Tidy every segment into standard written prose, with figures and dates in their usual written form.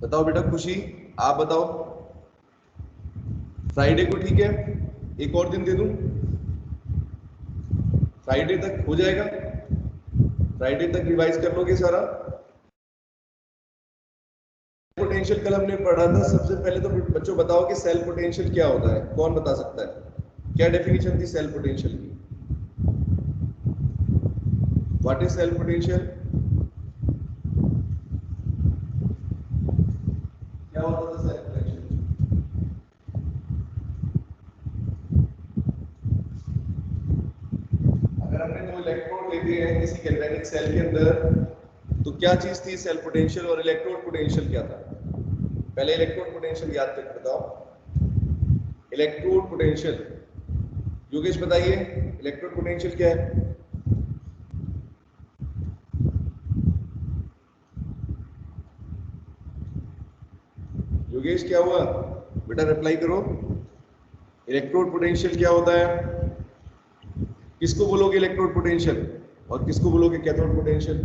बताओ बेटा खुशी, आप बताओ। फ्राइडे को ठीक है, एक और दिन दे दूं, फ्राइडे तक हो जाएगा, फ्राइडे तक रिवाइज कर लोगे सारा। पोटेंशियल कल हमने पढ़ा था। सबसे पहले तो बच्चों बताओ कि सेल पोटेंशियल क्या होता है, कौन बता सकता है? क्या डेफिनेशन थी सेल पोटेंशियल की? What is cell potential? क्या होता था सेल पोटेंशियल? अगर हमने दो इलेक्ट्रोड ले दिए हैं किसी गैल्वेनिक सेल के अंदर, तो क्या चीज थी सेल पोटेंशियल और इलेक्ट्रोड पोटेंशियल क्या था? पहले इलेक्ट्रोड पोटेंशियल याद करके बताओ। इलेक्ट्रोड पोटेंशियल योगेश बताइए, इलेक्ट्रोड पोटेंशियल क्या है? योगेश क्या हुआ बेटा, रिप्लाई करो। इलेक्ट्रोड पोटेंशियल क्या होता है? किसको बोलोगे इलेक्ट्रोड पोटेंशियल और किसको बोलोगे कैथोड पोटेंशियल?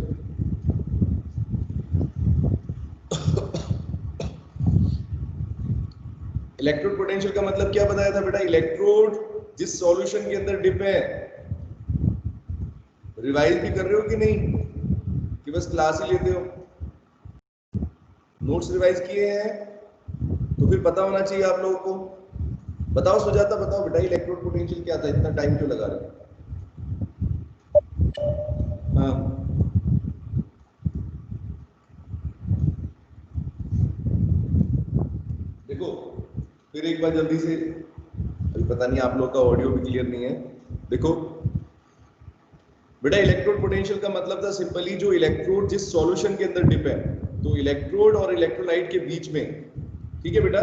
इलेक्ट्रोड पोटेंशियल का मतलब क्या बताया था बेटा? इलेक्ट्रोड जिस सॉल्यूशन के अंदर डिप है। रिवाइज भी कर रहे हो कि नहीं, कि बस क्लास ही लेते हो? नोट्स रिवाइज किए हैं तो फिर पता होना चाहिए आप लोगों को। बताओ सुजाता, बताओ बेटा इलेक्ट्रोड पोटेंशियल क्या था, इतना टाइम क्यों लगा रहे हो? हाँ देखो फिर एक बार जल्दी से, अभी पता नहीं आप लोग का ऑडियो भी क्लियर नहीं है। देखो बेटा इलेक्ट्रोड पोटेंशियल का मतलब था सिंपली जो इलेक्ट्रोड जिस सॉल्यूशन के अंदर डिप है, तो इलेक्ट्रोड और इलेक्ट्रोलाइट के बीच में, ठीक है बेटा,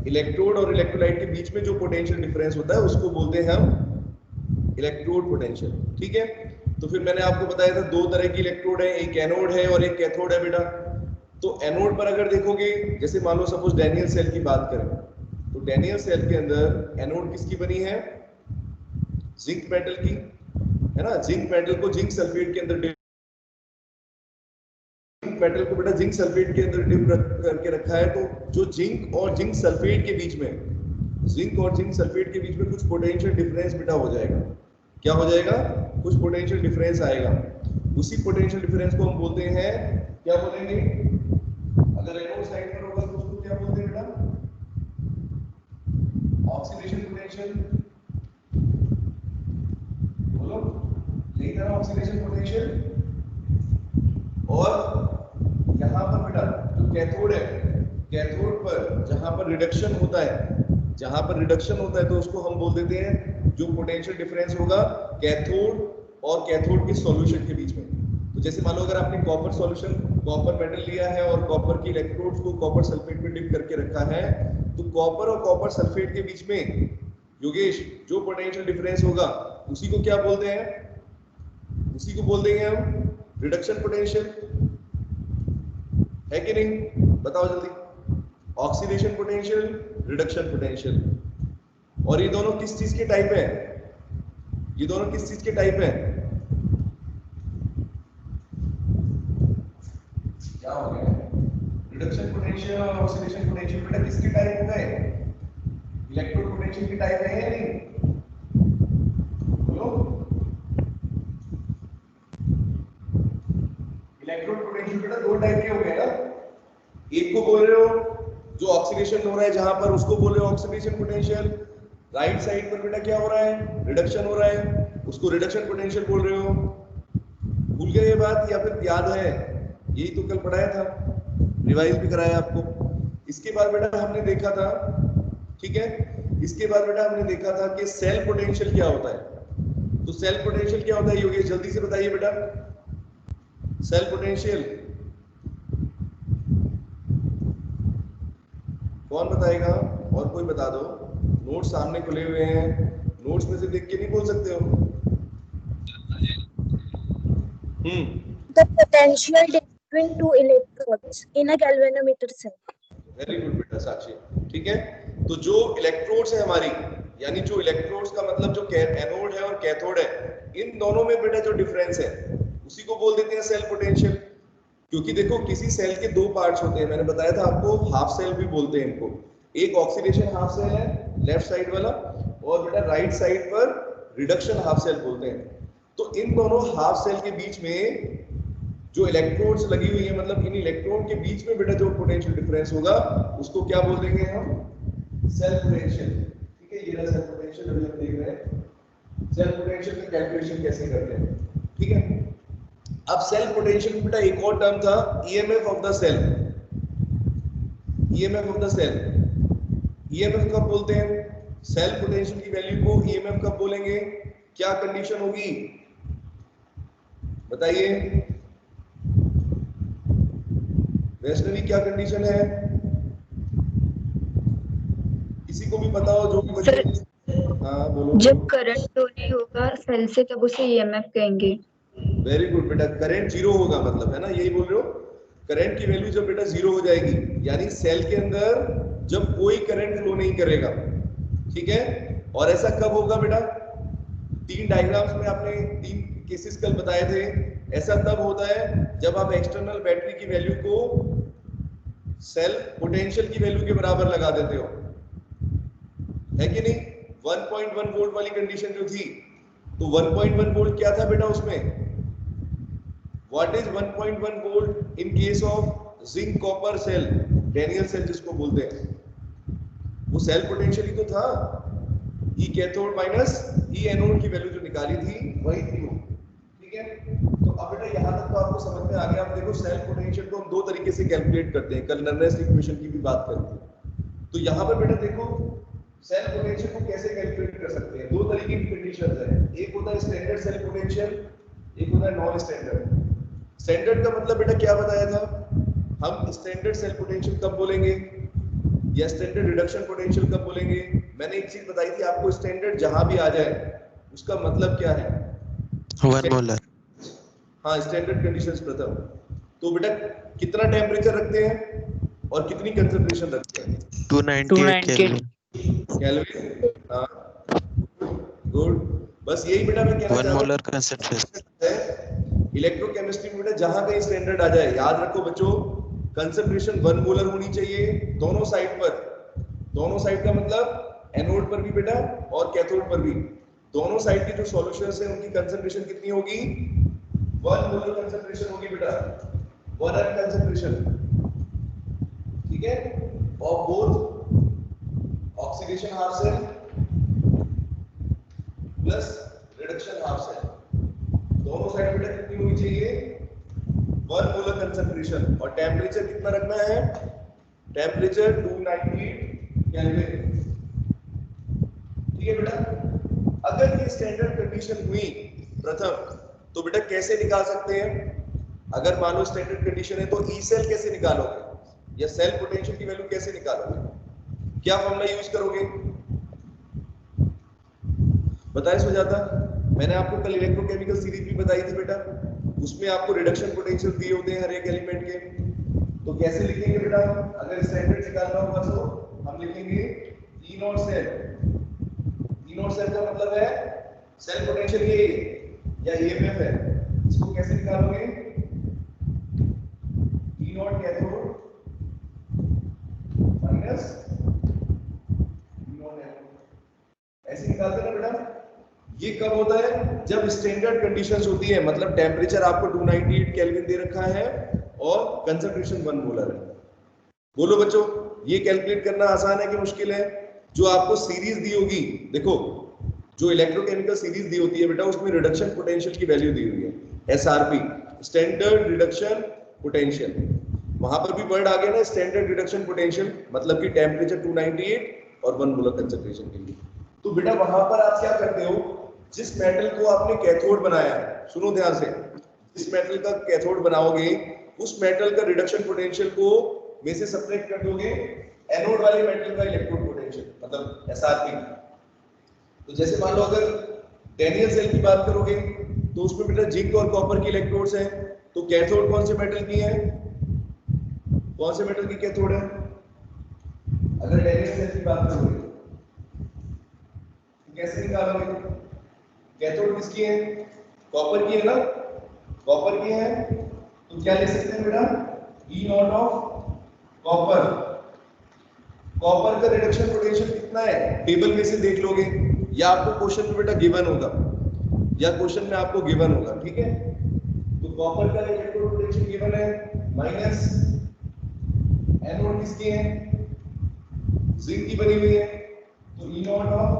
इलेक्ट्रोड और इलेक्ट्रोलाइट के बीच में जो पोटेंशियल डिफरेंस होता है उसको बोलते हैं हम इलेक्ट्रोड पोटेंशियल। ठीक है, तो फिर मैंने आपको बताया था दो तरह की इलेक्ट्रोड है, एक एनोड है और एक कैथोड है बेटा। तो एनोड पर अगर देखोगे, जैसे मान लो सपोज डैनियल सेल की बात करें, तो डैनियल सेल के अंदर एनोड किसकी बनी है? जिंक मेटल की, है ना। जिंक मेटल को जिंक सल्फेट के अंदर, मेटल को बेटा जिंक सल्फेट के अंदर डिप करके रखा है। तो जो जिंक और जिंक सल्फेट के बीच में, जिंक और जिंक सल्फेट के बीच में कुछ पोटेंशियल डिफरेंस बेटा हो जाएगा। क्या हो जाएगा? कुछ पोटेंशियल डिफरेंस आएगा। उसी पोटेंशियल डिफरेंस को हम बोलते हैं, क्या बोलेंगे? अगर एनोड साइड पर होगा तो उसको क्या बोलते हैं बेटा? Oxidation potential. बोलो, यही था ऑक्सीडेशन पोटेंशियल। और यहाँ पर बेटा जो कैथोड है, कैथोड पर जहां पर रिडक्शन होता है, जहां पर रिडक्शन होता है तो उसको हम बोल देते हैं जो पोटेंशियल डिफरेंस होगा कैथोड और कैथोड के सॉल्यूशन के बीच में। तो जैसे मान लो अगर आपने कॉपर सॉल्यूशन, कॉपर मेटल लिया है और कॉपर की इलेक्ट्रोड्स को कॉपर सल्फेट में डिप करके रखा है, तो कॉपर और कॉपर सल्फेट के बीच में योगेश जो पोटेंशियल डिफरेंस होगा उसी को क्या बोलते हैं? उसी को बोल देंगे हम रिडक्शन पोटेंशियल, है कि नहीं? बताओ जल्दी। Oxidation potential, reduction potential. और ये दोनों किस चीज के टाइप है? ये दोनों किस चीज के टाइप है? क्या हो गया? रिडक्शन पोटेंशियल और ऑक्सीडेशन पोटेंशियल बेटा किसके टाइप हो गए? इलेक्ट्रोड पोटेंशियल के टाइप है या नहीं? बोलो। इलेक्ट्रोड पोटेंशियल बेटा दो टाइप के हो गए ना। एक को बोल रहे हो जो ऑक्सीडेशन हो रहा है जहां पर, उसको बोल रहे हो ऑक्सीडेशन पोटेंशियल। राइट साइड पर बेटा क्या हो रहा है? रिडक्शन हो रहा है, उसको रिडक्शन पोटेंशियल बोल रहे हो। भूल गए ये बात या फिर याद है? यही तो कल पढ़ाया था, रिवाइज भी कराया आपको। इसके बाद बेटा हमने देखा था, ठीक है, इसके बाद बेटा हमने देखा था कि सेल पोटेंशियल क्या होता है। तो सेल पोटेंशियल क्या होता है योगेश, जल्दी से बताइए बेटा। सेल पोटेंशियल कौन बताएगा? और कोई बता दो। नोट्स सामने खुले हुए हैं, नोट्स में से देख के नहीं बोल सकते हो। The potential between two electrodes in a galvanometer cell. Very good बेटा साक्षी, ठीक है। तो जो इलेक्ट्रोड्स है हमारी, यानी जो इलेक्ट्रोड्स का मतलब जो एनोड है और कैथोड है, इन दोनों में बेटा जो डिफरेंस है उसी को बोल देते हैं सेल पोटेंशियल। क्योंकि देखो किसी सेल के दो पार्ट्स होते हैं, मैंने बताया था आपको, हाफ सेल भी बोलते हैं इनको। एक ऑक्सीडेशन हाफ सेल है लेफ्ट साइड वाला, और बेटा राइट साइड पर रिडक्शन हाफ सेल बोलते हैं। तो इन दोनों हाफ सेल के बीच में जो इलेक्ट्रोड्स लगी हुई है, मतलब इन इलेक्ट्रोड के बीच में बेटा जो पोटेंशियल डिफरेंस होगा उसको क्या बोल देंगे हम, सेल पोटेंशियल। ठीक है, ये रहा सेल पोटेंशियल, अभी हम देख रहे हैं सेल पोटेंशियल की कैलकुलेशन कैसे करते हैं। ठीक है, अब सेल पोटेंशियल में बेटा एक और टर्म था, EMF of the cell. EMF of the cell, EMF कब बोलते हैं, सेल पोटेंशियल की वैल्यू को ईएमएफ कब बोलेंगे, क्या कंडीशन होगी बताइए वैष्णवी, क्या कंडीशन है, किसी को भी पता हो जो भी बच्चे। हाँ बोलो। जब करंट फ्लो नहीं होगा सेल से तब उसे ईएमएफ कहेंगे। वेरी गुड बेटा, करंट जीरो होगा मतलब, है ना, यही बोल रहे हो, करंट की वैल्यू जब बेटा जीरो हो जाएगी, यानी सेल के अंदर जब कोई करंट फ्लो नहीं करेगा। ठीक है, और ऐसा कब होगा बेटा, तीन डायग्राम्स में आपने तीन केसेस कल बताए थे। ऐसा तब होता है जब आप एक्सटर्नल बैटरी की वैल्यू को सेल पोटेंशियल की वैल्यू के बराबर लगा देते हो, है कि नहीं। 1.1 वोल्ट वाली कंडीशन जो थी, तो 1.1 वोल्ट क्या था बेटा उसमें, what is 1.1 volt in case of zinc copper cell, Daniell cell जिसको बोलते हैं, वो सेल पोटेंशियल ही तो था, E cathode minus E anode की वैल्यू जो निकाली थी वही थी वो। ठीक है, तो अब बेटा यहां तक तो आपको समझ में आ गया। अब देखो सेल पोटेंशियल को हम दो तरीके से कैलकुलेट करते हैं, कल नर्नेस्ट इक्वेशन की भी बात करते हैं। तो यहां पर बेटा देखो सेल पोटेंशियल को कैसे कैलकुलेट कर सकते हैं, दो तरीके की कंडीशंस है, एक होता है स्टैंडर्ड सेल पोटेंशियल, एक होता है नॉन स्टैंडर्ड। स्टैंडर्ड का मतलब बेटा क्या बताया था, हम स्टैंडर्ड सेल पोटेंशियल कब बोलेंगे या स्टैंडर्ड रिडक्शन पोटेंशियल कब बोलेंगे। मैंने एक चीज बताई थी आपको, स्टैंडर्ड जहां भी आ जाए उसका मतलब क्या है, 1 मोलर। हाँ, स्टैंडर्ड कंडीशंस प्रथम। तो बेटा कितना टेम्परेचर रखते हैं और कितनी कंसंट्रेशन रखते हैं, 298 केल्विन। केल्विन। हाँ गुड, बस यही बेटा मैं कहना 1 चाहता मोलर कंसंट्रेशन। इलेक्ट्रोकेमिस्ट्री में बेटा जहां कहीं स्टैंडर्ड आ जाए, याद रखो बच्चों, कंसंट्रेशन 1 मोलर होनी चाहिए दोनों साइड पर। दोनों साइड का मतलब एनोड पर भी बेटा और कैथोड पर भी, दोनों साइड की जो सॉल्यूशंस है उनकी कंसंट्रेशन कितनी होगी, 1 मोलर कंसंट्रेशन होगी बेटा, 1 एम कंसंट्रेशन। ठीक है, और both oxidation half cell plus reduction half cell, दोनों साइड बेटा कितनी होनी चाहिए, 1 मोलर कंसंट्रेशन। और टेम्परेचर कितना रखना है, टेम्परेचर 298 केल्विन। ठीक है बेटा, अगर ये स्टैंडर्ड कंडीशन हुई प्रथम, तो बेटा कैसे निकाल सकते हैं, अगर मान लो स्टैंडर्ड कंडीशन है तो ई सेल कैसे निकालोगे या सेल पोटेंशियल की वैल्यू कैसे निकालोगे, क्या फॉर्मूला यूज करोगे, बताइए सुजाता। मैंने आपको कल इलेक्ट्रोकेमिकल सीरीज भी बताई थी बेटा, उसमें आपको रिडक्शन पोटेंशियल दिए होते हैं हर एक एलिमेंट के, तो कैसे लिखेंगे बेटा, अगर स्टैंडर्ड निकालना होगा तो हम लिखेंगे E not cell. E not cell का मतलब है सेल पोटेंशियल ये या ईएमएफ है, इसको कैसे निकालोगे, E not cathode minus E not anode, ऐसे निकालते ना बेटा। ये कब होता है, जब स्टैंडर्ड कंडीशंस होती है, मतलब टेम्परेचर आपको 298 केल्विन दे रखा है और कंसंट्रेशन 1 मोलर है। बोलो बच्चों, ये कैलकुलेट करना आसान है कि मुश्किल है, जो आपको सीरीज दी होगी, देखो जो इलेक्ट्रोकेमिकल सीरीज दी होती है बेटा, उसमें रिडक्शन पोटेंशियल की वैल्यू दी हुई है, एसआरपी, स्टैंडर्ड रिडक्शन पोटेंशियल। वहां पर भी वर्ड आ गया ना, स्टैंडर्ड रिडक्शन पोटेंशियल, मतलब कि टेम्परेचर 298 और 1 मोलर कंसंट्रेशन के लिए। तो बेटा वहां पर आप क्या करते हो, जिस मेटल को आपने कैथोड बनाया है, सुनो ध्यान से, जिस मेटल का कैथोड बनाओगे उस मेटल का रिडक्शन पोटेंशियल को में से सब्ट्रैक्ट कर दोगे एनोड वाले मेटल का इलेक्ट्रोड पोटेंशियल, मतलब एसआरपी। तो जैसे मान लो अगर डैनियल सेल की बात करोगे तो उसमें बेटा जिंक और कॉपर की इलेक्ट्रोड्स हैं, तो कैथोड कौन से मेटल की है, कौन से मेटल की कैथोड है, अगर डैनियल सेल की बात करोगे तो कैसे निकालोगे, कैथोड किसकी है, कॉपर की है ना, कॉपर की है, तो क्या ले सकते हैं बेटा, ई नॉट ऑफ कॉपर। कॉपर का रिडक्शन पोटेंशियल कितना है, टेबल में से देख लोगे, या आपको क्वेश्चन में बेटा गिवन होगा, या क्वेश्चन में आपको गिवन होगा, ठीक है। तो कॉपर का इलेक्ट्रोड पोटेंशियल गिवन है माइनस, एनोड किसकी है, जिंक की बनी हुई है, तो ई नॉट ऑफ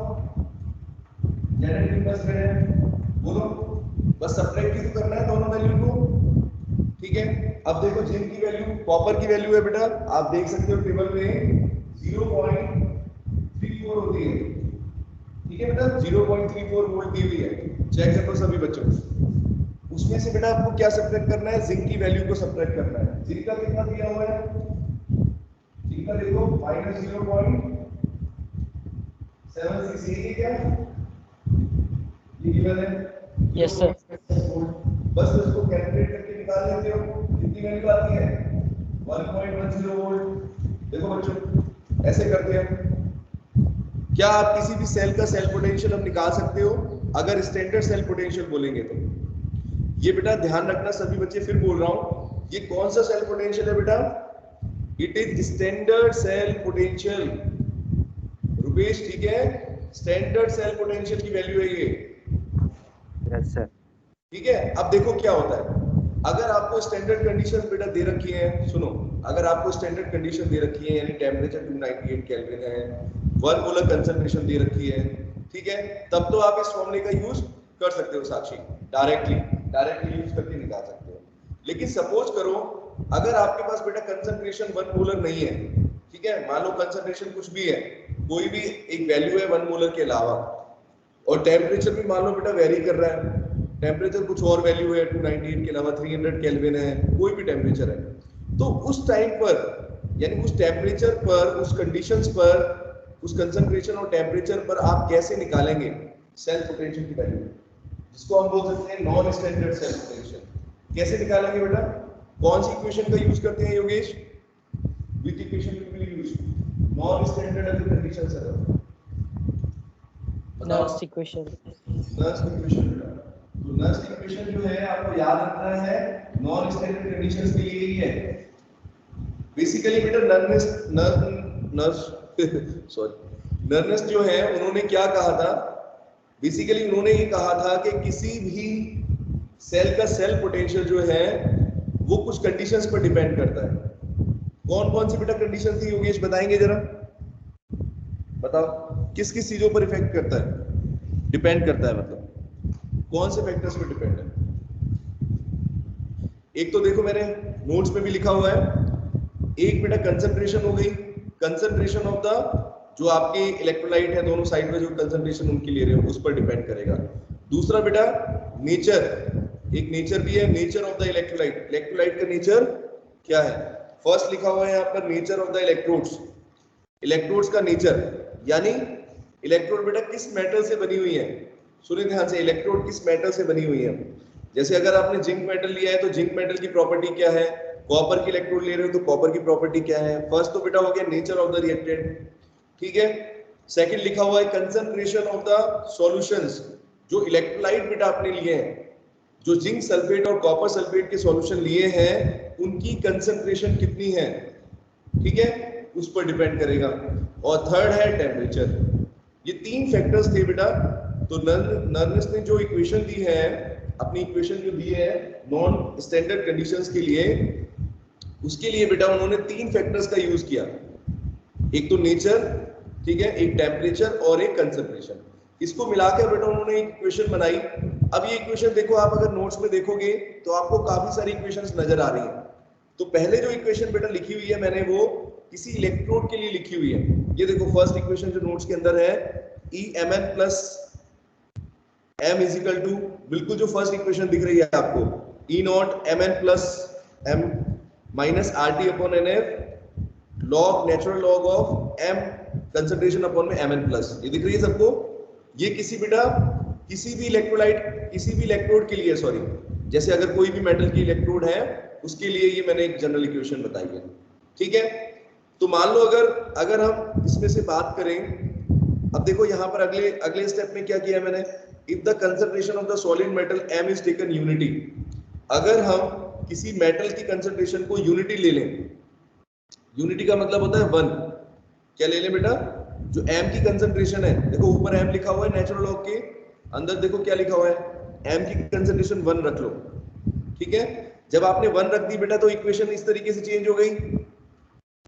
जेड प्लस है, बोलो बस सब्ट्रैक्ट ही तो करना है दोनों वैल्यू को, ठीक है। अब देखो जिंक की वैल्यू, कॉपर की वैल्यू है बेटा, आप देख सकते हो टेबल में 0.34 होती है, ठीक है बेटा, 0.34 वोल्ट दी हुई है, चेक कर लो सभी बच्चों। उसमें से बेटा आपको क्या सब्ट्रैक्ट करना है, जिंक की वैल्यू को सब्ट्रैक्ट करना है। जिंक का कितना दिया हुआ है, जिंक का देखो माइनस 0.76 ये क्या ये गिवन है, यस सर। बस इसको कैलकुलेट करके निकाल लेते हो, कितनी वैल्यू आती है 1.10 वोल्ट। देखो बच्चों ऐसे करते हैं, क्या आप किसी भी सेल का सेल पोटेंशियल हम निकाल सकते हो अगर स्टैंडर्ड सेल पोटेंशियल बोलेंगे तो। ये बेटा ध्यान रखना सभी बच्चे, फिर बोल रहा हूं, ये कौन सा सेल पोटेंशियल है बेटा, it is standard cell potential Rupesh, ठीक है, स्टैंडर्ड सेल पोटेंशियल की वैल्यू है ये, यस सर। ठीक है। अब देखो क्या होता है, अगर आपको स्टैंडर्ड कंडीशन बेटा दे रखी है, सुनो, अगर आपको स्टैंडर्ड कंडीशन दे रखी है, यानी टेम्परेचर 298 केल्विन है, 1 मोलर कंसंट्रेशन दे रखी है, ठीक है, तब तो आप इस फॉर्मूले का यूज कर सकते हो साक्षी, डायरेक्टली यूज करके निकाल सकते हो। लेकिन सपोज करो अगर आपके पास बेटा कंसंट्रेशन 1 मोलर नहीं है, ठीक है, मान लो कंसंट्रेशन कुछ भी है, कोई भी एक वैल्यू है 1 मोलर के अलावा, और टेम्परेचर भी मान लो बेटा वेरी कर रहा है, टेम्परेचर कुछ और वैल्यू है 298 के अलावा 300 केल्विन है, कोई भी टेम्परेचर है, तो उस टाइम पर, यानी उस टेम्परेचर पर, उस कंडीशंस पर, उस कंसंट्रेशन और टेम्परेचर पर आप कैसे निकालेंगे सेल पोटेंशियल की वैल्यू, जिसको हम बोल सकते हैं नॉन स्टैंडर्ड सेल पोटेंशियल। कैसे निकालेंगे बेटा, कौन सी इक्वेशन का यूज करते हैं योगेश, विच equation will be used, non standard and conditions है, नर्स इक्वेशन। नर्स इक्वेशन बेटा, तो नर्स इक्वेशन जो है आपको याद रखना है, नॉन स्टैंडर्ड कंडीशंस के लिए ही है। बेसिकली बेटा नर्नेस जो है उन्होंने क्या कहा था, बेसिकली उन्होंने ये कहा था कि किसी भी सेल का सेल पोटेंशियल जो है वो कुछ कंडीशंस पर डिपेंड करता है। कौन कौन सी बेटा कंडीशन थी योगेश, बताएंगे जरा, बताओ किस किस चीजों पर इफेक्ट करता है, डिपेंड करता है, मतलब कौन से फैक्टर्स पर डिपेंड है। एक तो देखो मैंने नोट्स में भी लिखा हुआ है, एक बेटा कंसंट्रेशन हो गई, कंसंट्रेशन ऑफ द जो आपके इलेक्ट्रोलाइट है दोनों साइड में जो कंसंट्रेशन उनकी ले रहे हो उस पर डिपेंड करेगा। दूसरा बेटा नेचर, एक नेचर भी है, nature of the electrolyte, electrolyte का नेचर क्या है, फर्स्ट लिखा हुआ है यहाँ पर nature of the electrodes, electrodes का नेचर, यानी इलेक्ट्रोड बेटा किस मेटल से बनी हुई है, सुनिए ध्यान से, इलेक्ट्रोड किस मेटल से बनी हुई है। जैसे अगर आपने जिंक मेटल लिया है तो जिंक मेटल की प्रॉपर्टी क्या है, कॉपर की इलेक्ट्रोड ले रहे हो तो कॉपर की प्रॉपर्टी क्या है। फर्स्ट तो बेटा हो गया नेचर ऑफ द रिएक्टेंट, ठीक है। सेकंड लिखा हुआ है कंसंट्रेशन ऑफ द सॉल्यूशंस, जो इलेक्ट्रोलाइट बेटा आपने लिए हैं, जो जिंक सल्फेट और कॉपर सल्फेट के सॉल्यूशन लिए हैं उनकी कंसंट्रेशन कितनी है, ठीक है, उस पर डिपेंड करेगा। और थर्ड है टेम्परेचर। ये तीन फैक्टर्स थे बेटा। तो नर्नेस ने जो इक्वेशन दी है, अपनी इक्वेशन जो दी है नॉन स्टैंडर्ड कंडीशंस के लिए, उसके लिए बेटा उन्होंने तीन फैक्टर्स का यूज किया, एक तो नेचर, ठीक है, एक टेम्परेचर और एक कंसंट्रेशन। इसको मिलाकर बेटा उन्होंने एक इक्वेशन बनाई। अब ये इक्वेशन देखो, आप अगर नोट्स में देखोगे तो आपको काफी सारी इक्वेशंस नजर आ रही हैं। तो पहले जो इक्वेशन बेटा लिखी हुई है मैंने, वो किसी इलेक्ट्रोड के लिए लिखी हुई है। ये देखो फर्स्ट इक्वेशन जो नोट्स के अंदर है, EMN plus M is equal to, बिल्कुल जो फर्स्ट इक्वेशन दिख रही है आपको, E naught MN plus M minus RT upon NF log, natural log of M concentration upon में MN प्लस, ये दिख रही है सबको। ये किसी बेटा किसी भी इलेक्ट्रोलाइट, किसी भी इलेक्ट्रोड के लिए, सॉरी, जैसे अगर कोई भी मेटल की इलेक्ट्रोड है उसके लिए ये मैंने एक जनरल इक्वेशन बताई है, ठीक है। तो मान लो अगर हम इसमें से बात करें, अब देखो यहाँ पर अगले स्टेप में क्या किया है मैंने, if the concentration of the solid metal M is taken unity, अगर हम किसी मेटल की कंसंट्रेशन को यूनिटी ले लें, यूनिटी का मतलब होता है 1, क्या ले लें बेटा, जो m की कंसंट्रेशन है, देखो ऊपर m लिखा हुआ है नेचुरल लॉग के, अंदर देखो क्या लिखा हुआ है, m की कंसंट्रेशन 1 रख लो, ठीक है। जब आपने 1 रख दी बेटा तो इक्वेशन इस तरीके से चेंज हो गई,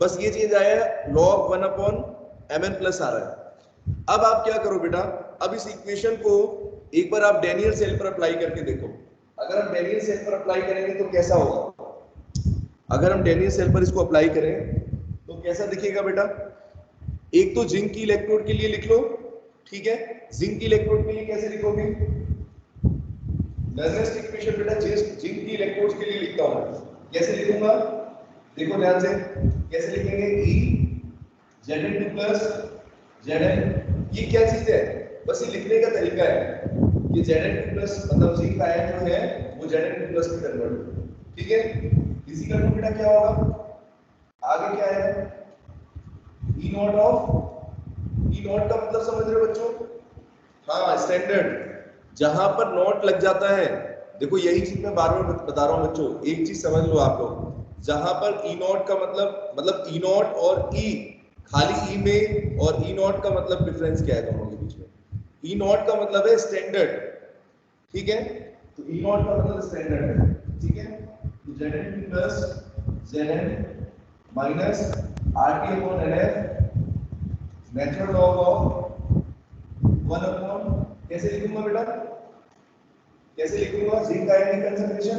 बस ये चेंज आया है, log 1 अपॉन mn प्लस आ रहा है। अब आप क्या करो बेटा, अब इस इक्वेशन को एक बार आप डेनियल सेल पर अप्लाई करके देखो। अगर हम डेनियल सेल पर अप्लाई करेंगे तो कैसा होगा, अगर हम डेनियल सेल पर इसको अप्लाई करें तो कैसा दिखेगा बेटा, एक तो जिंक की इलेक्ट्रोड के लिए लिख लो, ठीक है। जिंक की इलेक्ट्रोड के लिए कैसे लिखोगे, नर्नेस्ट इक्वेशन बेटा जिंक की इलेक्ट्रोड्स के लिए लिखता हूं, कैसे लिखूंगा, देखो ध्यान से, कैसे लिखेंगे, E Zn2 प्लस Zn, ये क्या चीज है, बस ये लिखने का तरीका है कि Zn2 प्लस मतलब जिंक आयन जो है वो Zn2 प्लस में कन्वर्ट हो, ठीक है। इसी का बेटा क्या होगा, आगे क्या है, E not of, E not का मतलब समझ रहे हो बच्चों, हाँ स्टैंडर्ड, जहां पर नॉट लग जाता है, देखो यही चीज मैं बार बार बता रहा हूं बच्चों, एक चीज समझ लो आप लोग, जहां पर E नॉट का मतलब E नॉट और E, खाली E में और E नॉट का मतलब डिफरेंस क्या है दोनों के बीच में, E नॉट का मतलब है स्टैंडर्ड, ठीक है, तो E नॉट का मतलब स्टैंडर्ड है, ठीक है। तो Zn2 plus Zn minus RT upon NF natural log of 1 upon, कैसे लिखूंगा बेटा, कैसे लिखूंगा, जिंक आयन की कंसंट्रेशन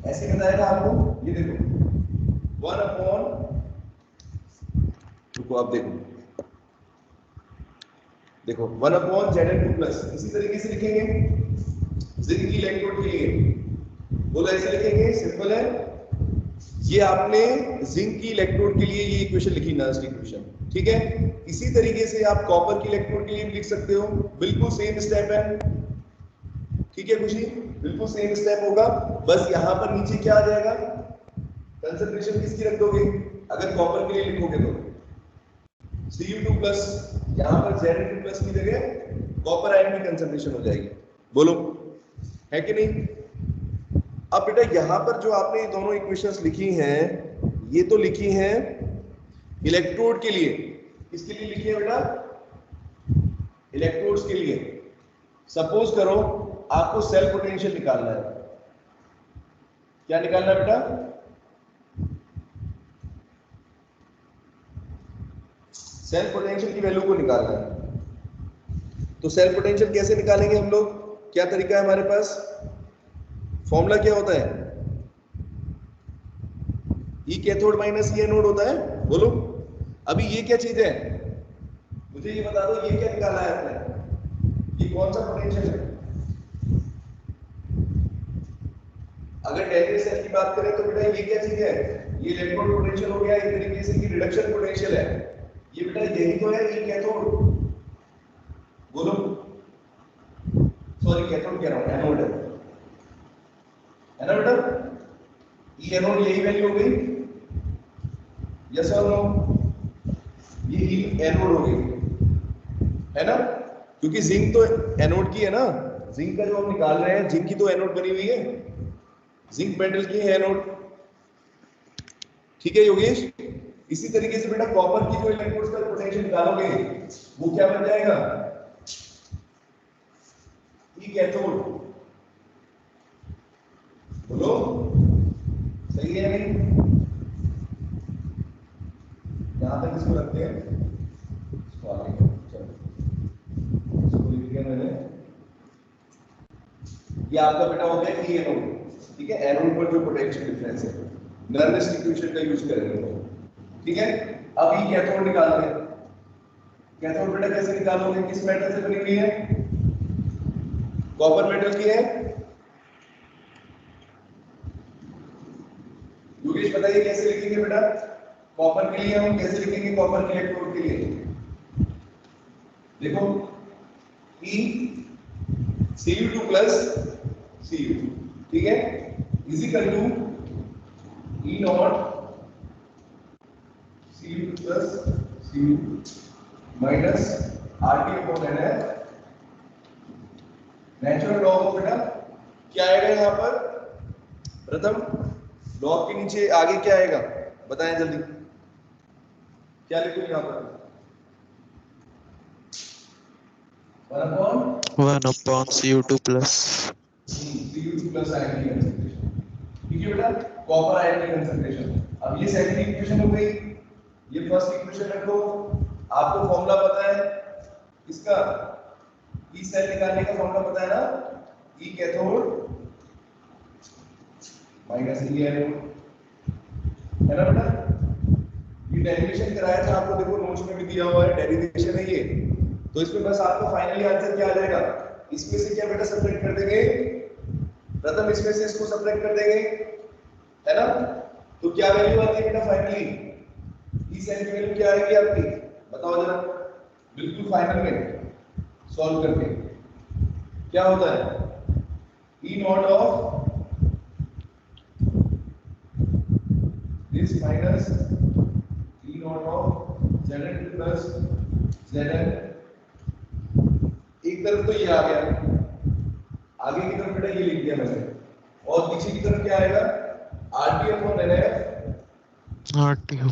ऐसे बताएगा आपको, ये देखो 1 अपॉन, रुको आप देखो, देखो 1 अपॉन Zn2 प्लस, इसी तरीके से लिखेंगे जिंक की इलेक्ट्रोड के लिए, बोलो ऐसे लिखेंगे, सिंपल है। ये आपने जिंक की इलेक्ट्रोड के लिए ये इक्वेशन लिखी, नर्स्ट इक्वेशन, ठीक है। इसी तरीके से आप कॉपर की इलेक्ट्रोड के लिए भी लिख सकते हो, बिल्कुल सेम स्टेप है, ठीक है खुशी, बिल्कुल सेम स्टेप होगा, बस यहां पर नीचे क्या आ जाएगा, कंसंट्रेशन किसकी रख दोगे, अगर कॉपर के लिए लिखोगे तो Cu2 प्लस, यहां पर Zn2 प्लस की जगह कॉपर आयन की कंसंट्रेशन हो जाएगी, बोलो है कि नहीं। अब बेटा यहां पर जो आपने दोनों इक्वेशंस लिखी हैं, ये तो लिखी हैं इलेक्ट्रोड के लिए, किसके लिए लिखी है बेटा, इलेक्ट्रोड्स के लिए। सपोज करो आपको सेल पोटेंशियल निकालना है, क्या निकालना है बेटा, सेल पोटेंशियल की वैल्यू को निकालना है। तो सेल पोटेंशियल कैसे निकालेंगे हम लोग, क्या तरीका है हमारे पास, फॉर्मूला क्या होता है, E cathode minus E anode होता है, बोलो। अभी ये क्या चीज है, मुझे ये बता दो, ये क्या निकाला है आपने, ये कौन सा पोटेंशियल है, अगर डेरिवेटिव सेल की बात करें तो बेटा ये क्या चीज है, ये इलेक्ट्रोड पोटेंशियल हो गया, एक तरीके से ये रिडक्शन पोटेंशियल है, ये बेटा यही तो है E कैथोड, बोलो, सॉरी कैथोड कह रहा हूं, एनोड है ना बेटा, E एनोड यही वैल्यू हो गई, यस और नो, ये E एनोड हो गई है ना, क्योंकि जिंक तो एनोड की है ना, जिंक का जो हम निकाल रहे हैं, जिंक की तो एनोड बनी हुई है, जिंक मेटल की है एनोड, ठीक है योगेश। इसी तरीके से बेटा कॉपर की जो इलेक्ट्रोड्स का पोटेंशियल निकालोगे वो क्या बन जाएगा, E कैथोड, बोलो सही है नहीं, यहां तक इसको रखते हैं, इसको आगे चलो, इसको लिख दिया मैंने, ये आपका बेटा हो गया E एनोड, ठीक है, एनोड पर जो पोटेंशियल डिफरेंस है, नर्नेस्ट इक्वेशन का यूज करेंगे, ठीक है। अब ये कैथोड निकालते हैं, कैथोड बेटा कैसे निकालोगे, किस मेटल से बनी हुई है, कॉपर मेटल की है, योगेश बताइए कैसे लिखेंगे बेटा, कॉपर के लिए हम कैसे लिखेंगे, कॉपर के इलेक्ट्रोड के लिए देखो E Cu2 प्लस Cu2, ठीक है, is equal to E naught Cu2 plus Cu minus RT upon NF natural log of बेटा क्या आएगा यहाँ पर, प्रथम लॉग के नीचे आगे क्या आएगा बताएं जल्दी, क्या लिखूं यहाँ पर? 1/cu2 plus Cu2 plus ion की कंसंट्रेशन। ठीक है बेटा, कॉपर आयन की कंसंट्रेशन। अब ये सेकंड इक्वेशन हो गई, ये फर्स्ट इक्वेशन रखो। आपको फॉर्मूला पता है इसका, ई सेल निकालने का फॉर्मूला पता है ना, ई कैथोड माइनस ई एनोड, है ना बेटा? ये डेरिवेशन कराया था आपको, देखो नोट्स में भी दिया हुआ है, डेरिवेशन है ये। तो इसमें बस आपको फाइनली आंसर क्या आ जाएगा, इसमें से क्या बेटा सब्ट्रैक्ट कर देंगे, प्रथम इसमें से इसको सब्ट्रैक्ट कर देंगे, है ना? तो क्या वैल्यू आती है बेटा फाइनली, ई सेल की वैल्यू क्या आएगी आपकी, बताओ जरा, बिल्कुल फाइनल में सॉल्व करके क्या होता है, E not of this minus E not of Zn plus Zn। एक तरफ तो ये आ गया, आगे की तरफ बेटा ये लिख दिया मैंने, और पीछे की तरफ क्या आएगा, RT अपॉन NF। RTU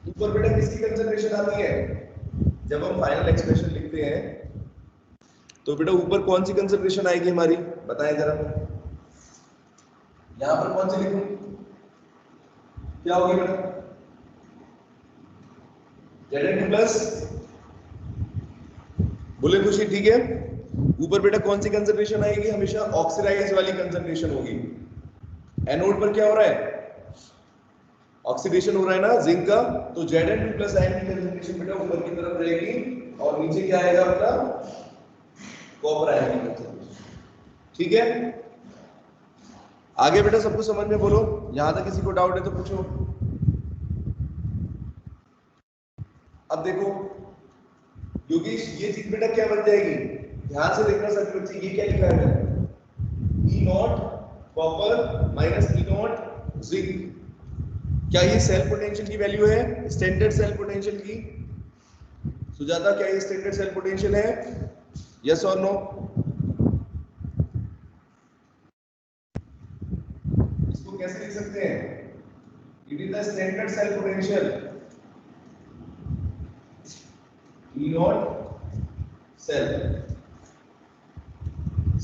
ऊपर बेटा किसकी कंसंट्रेशन आती है, जब हम फाइनल एक्सप्रेशन लिखते हैं तो बेटा ऊपर कौन सी कंसंट्रेशन आएगी हमारी, बताएं जरा। यहां पर कौन सी लिखूं, क्या होगी बेटा, Zn प्लस, बोले खुशी, ठीक है। ऊपर बेटा कौन सी कंसंट्रेशन आएगी, हमेशा ऑक्सीडाइज वाली कंसंट्रेशन होगी। एनोड पर क्या हो रहा है, ऑक्सीडेशन हो रहा है ना जिंक का, तो Zn प्लस आयन की कंसंट्रेशन बेटा ऊपर की तरफ रहेगी, और नीचे क्या आएगा अपना कॉपर आयन की कंसंट्रेशन। ठीक है, आगे बेटा सबको समझ में बोलो, यहां तक किसी को डाउट है तो पूछो। अब देखो योगेश, ये चीज बेटा क्या बन जाएगी, ध्यान से देखना सभी बच्चे, ये क्या लिखा है, E not copper minus E not zinc. क्या ये सेल पोटेंशियल की वैल्यू है, स्टैंडर्ड सेल पोटेंशियल की? सुजाता, क्या ये स्टैंडर्ड सेल पोटेंशियल है, यस और नो? इसको कैसे लिख सकते हैं, it is the standard cell potential E not cell.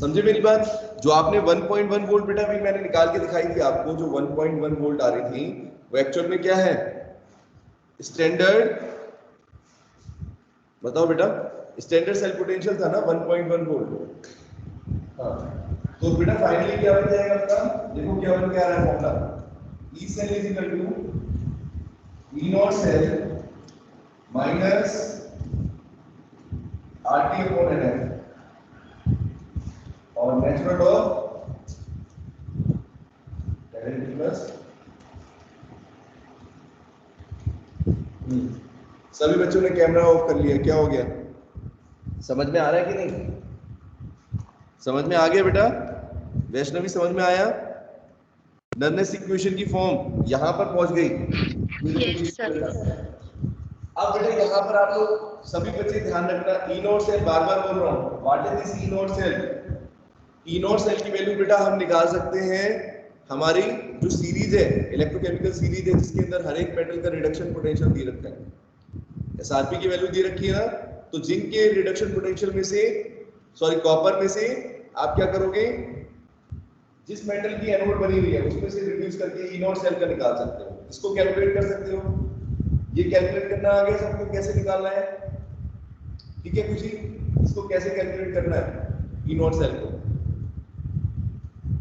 समझे मेरी बात? जो आपने 1.1 वोल्ट बेटा भी मैंने निकाल के दिखाई थी आपको, जो 1.1 वोल्ट आ रही थी वो एक्चुअल में क्या है, स्टैंडर्ड, बताओ बेटा, स्टैंडर्ड सेल पोटेंशियल था ना 1.1 वोल्ट। हाँ, तो बेटा फाइनली क्या बन जाएगा आपका, देखो क्या बन के आ रहा है formula, E cell is equal to E not cell minus RT upon NF, और नेचुरल ऑफ Zn प्लस। सभी बच्चों ने कैमरा ऑफ कर लिया, क्या हो गया, समझ में आ रहा है कि नहीं, समझ में आ गया बेटा? वैष्णवी समझ में आया? नर्नेस इक्वेशन की फॉर्म यहां पर पहुंच गई। Yes sir. अब बेटा यहाँ पर आप लोग सभी बच्चे ध्यान रखना, ई नोट सेल बार बार बोल रहा हूँ, what is this E naught cell? E naught cell की वैल्यू बेटा हम निकाल सकते हैं, हमारी जो सीरीज है, इलेक्ट्रोकेमिकल सीरीज है, जिसके अंदर हर एक मेटल का रिडक्शन पोटेंशियल दे रखा है, एसआरपी की वैल्यू दे रखी है ना, तो जिंक के रिडक्शन पोटेंशियल में से, सॉरी कॉपर में से आप क्या करोगे, जिस मेटल की एनोड बनी हुई है उसमें से रिड्यूस करके ई नोट सेल का निकाल सकते हो, इसको कैलकुलेट कर सकते हो। ये कैलकुलेट करना आ गया सबको, कैसे निकालना है, ठीक है खुशी, इसको कैसे कैलकुलेट करना है ई नॉट सेल को,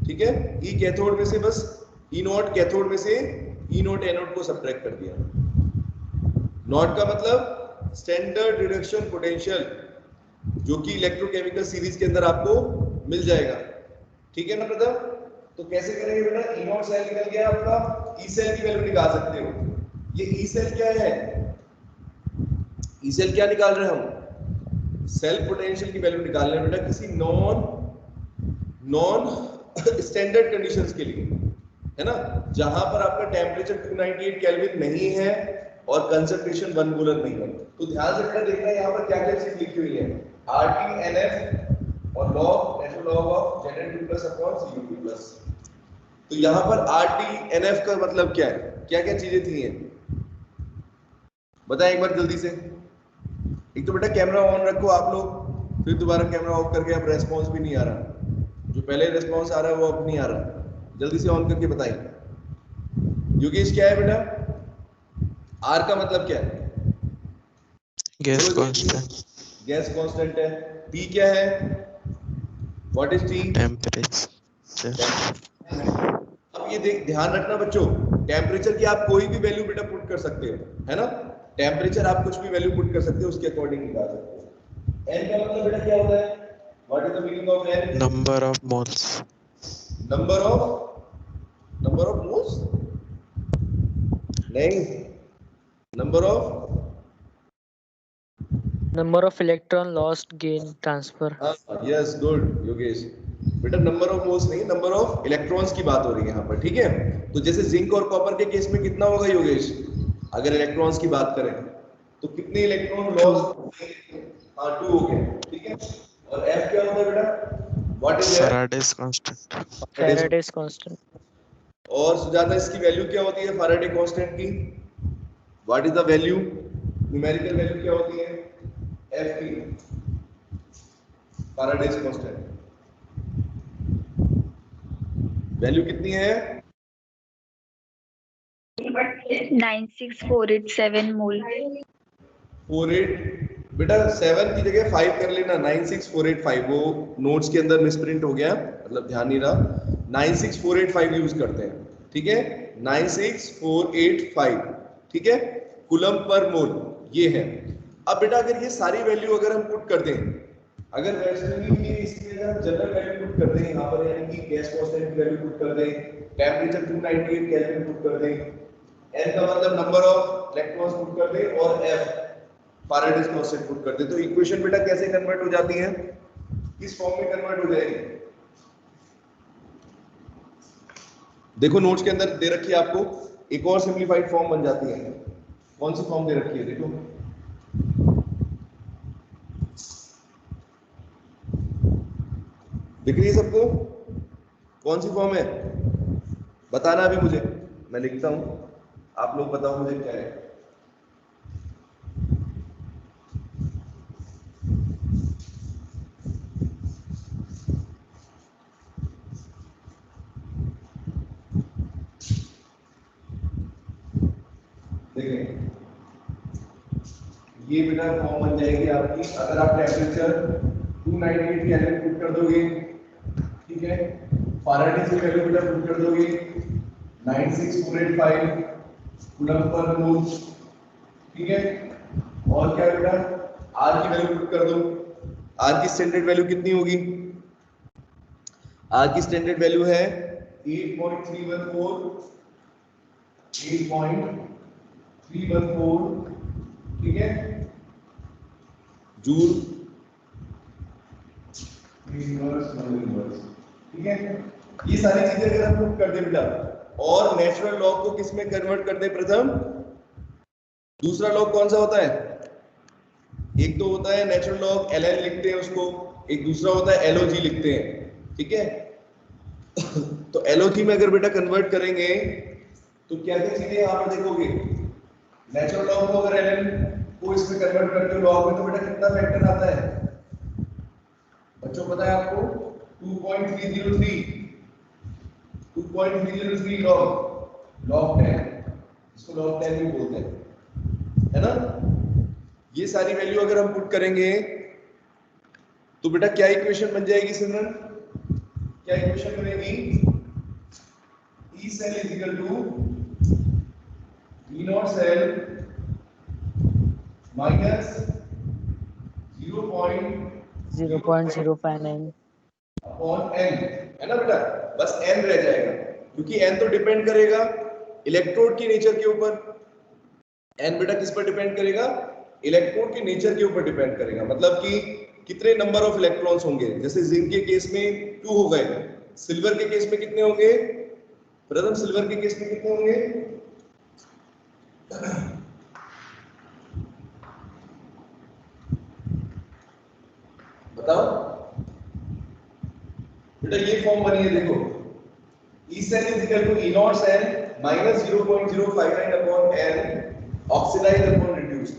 ठीक है। ई कैथोड में से बस ई नॉट कैथोड में से ई नॉट एनोड को सब्ट्रैक्ट कर दिया। नॉट का मतलब स्टैंडर्ड रिडक्शन पोटेंशियल, जो कि इलेक्ट्रोकेमिकल सीरीज के अंदर आपको मिल जाएगा, ठीक है ना ब्रदर? तो कैसे करेंगे बेटा, ई नॉट सेल निकल गया आपका, ई सेल की वैल्यू निकाल सकते हो। ये ई सेल क्या है, ई सेल क्या निकाल रहे हैं हम, सेल पोटेंशियल की वैल्यू निकाल रहे हैं बेटा किसी नॉन स्टैंडर्ड कंडीशंस के लिए, है ना, जहां पर आपका टेम्परेचर 298 केल्विन नहीं है और कंसंट्रेशन 1 मोलर नहीं है। तो ध्यान से बेटा देखना यहाँ पर क्या क्या चीज लिखी हुई है, RT NF और log natural log of Zn2 plus upon Cu2 plus. तो यहाँ पर RTNF का मतलब क्या है, क्या क्या चीजें थी ये बताएं एक बार जल्दी से। एक तो बेटा कैमरा ऑन रखो आप लोग, फिर दोबारा कैमरा ऑफ करके अब रेस्पॉन्स भी नहीं आ रहा, जो पहले रेस्पॉन्स आ रहा है वो अब नहीं आ रहा, जल्दी से ऑन करके बताइए। योगेश क्या है बेटा, आर का मतलब क्या है? गैस कांस्टेंट, गैस कांस्टेंट है। टी क्या है, व्हाट इज टी? टेम्परेचर। अब ये देख ध्यान रखना बच्चों, टेम्परेचर की आप कोई भी वैल्यू बेटा पुट कर सकते हो, है ना, टेम्परेचर आप कुछ भी वैल्यू पुट कर सकते हो, उसके अकॉर्डिंग निकाल सकते हो। एन का मतलब बेटा क्या होता है, what is the meaning of N? Number of moles. Number of moles नहीं, number of Number of electron lost, gain, transfer. Yes good Yogesh, बेटा नंबर ऑफ मोल्स नहीं, नंबर ऑफ इलेक्ट्रॉन्स की बात हो रही है यहाँ पर, ठीक है। तो जैसे जिंक और कॉपर के केस में कितना होगा योगेश, अगर इलेक्ट्रॉन्स की बात करें तो कितने इलेक्ट्रॉन लॉस? हाँ 2 हो गए, ठीक है। और F क्या होता है बेटा, what is F? Faraday's constant. Faraday's constant. और सुजाता इसकी वैल्यू क्या होती है फैराडे कांस्टेंट की, what is the value, numerical value क्या होती है F की, फैराडेज कांस्टेंट वैल्यू कितनी है? 96487 मोल। 48 बेटा 7 की जगह 5 कर लेना, 96485, वो नोट्स के अंदर मिसप्रिंट हो गया, मतलब ध्यान नहीं रहा, 96485 यूज करते हैं, ठीक है, 96485, ठीक है, कूलम पर मोल ये है। अब बेटा अगर ये सारी वैल्यू अगर हम पुट कर दें, अगर वेस्टर्नली की इसकी अगर हम जनरल वैल्यू पुट कर दें यहाँ पर, यानी कि गैस कांस्टेंट की वैल्यू पुट कर दें, टेंपरेचर 298 केल्विन पुट कर दें, n का मतलब नंबर ऑफ इलेक्ट्रॉन्स पुट कर दें, और f फैराडेज कांस्टेंट पुट कर दें, तो इक्वेशन बेटा कैसे कन्वर्ट हो जाती है, किस फॉर्म में कन्वर्ट हो जाएगी? देखो नोट्स के अंदर दे रखी है आपको, एक और सिंपलीफाइड फॉर्म बन जाती है। कौन सी फॉर्म दे रखी है देखो, दिख रही है सबको, कौन सी फॉर्म है बताना अभी मुझे, मैं लिखता हूं, आप लोग बताओ मुझे क्या है। देखें ये बेटा फॉर्म बन जाएगी आपकी, अगर आप टेम्परेचर 298 केल्विन पुट कर दोगे, ठीक है, फैराडे की वैल्यू बेटा पुट कर दोगे 96485 कूलम पर मोल, ठीक है, और क्या बेटा आर की वैल्यू पुट कर दो, आर की स्टैंडर्ड वैल्यू कितनी होगी, आर की स्टैंडर्ड वैल्यू है 8.314, 8.314, ठीक है, जूल इनवर्स, ठीक है। ये सारी चीजें अगर हम पुट कर दें बेटा, और नेचुरल लॉग को किस में कन्वर्ट कर दें, प्रथम दूसरा लॉग कौन सा होता है, एक तो होता है नेचुरल लॉग ln लिखते हैं उसको, एक दूसरा होता है log लिखते हैं, ठीक है। तो log में अगर बेटा कन्वर्ट करेंगे तो क्या क्या चीजें यहाँ पर देखोगे, नेचुरल लॉग को अगर ln को इसमें कन्वर्ट करते हो लॉग में, तो बेटा कितना फैक्टर आता है बच्चों पता है आपको, 2.303 लॉग 10, इसको लॉग 10 भी बोलते हैं, है ना। ये सारी वैल्यू अगर हम पुट करेंगे तो बेटा क्या इक्वेशन बन जाएगी सिमरन, क्या इक्वेशन बनेगी, E cell is equal to E naught cell minus 0.059 upon n, है ना बेटा, बस n रह जाएगा, क्योंकि n तो डिपेंड करेगा इलेक्ट्रोड की नेचर के ऊपर, n बेटा किस पर डिपेंड करेगा, इलेक्ट्रोड के नेचर के ऊपर डिपेंड करेगा, मतलब कि कितने नंबर ऑफ इलेक्ट्रॉन्स होंगे, जैसे जिंक के केस में 2 हो गए, सिल्वर के केस में कितने होंगे, प्रथम सिल्वर के केस में कितने होंगे, बताओ बेटा ये फॉर्म बनी है देखो, E cell is equal to E naught cell minus 0.059 upon N oxidized upon reduced।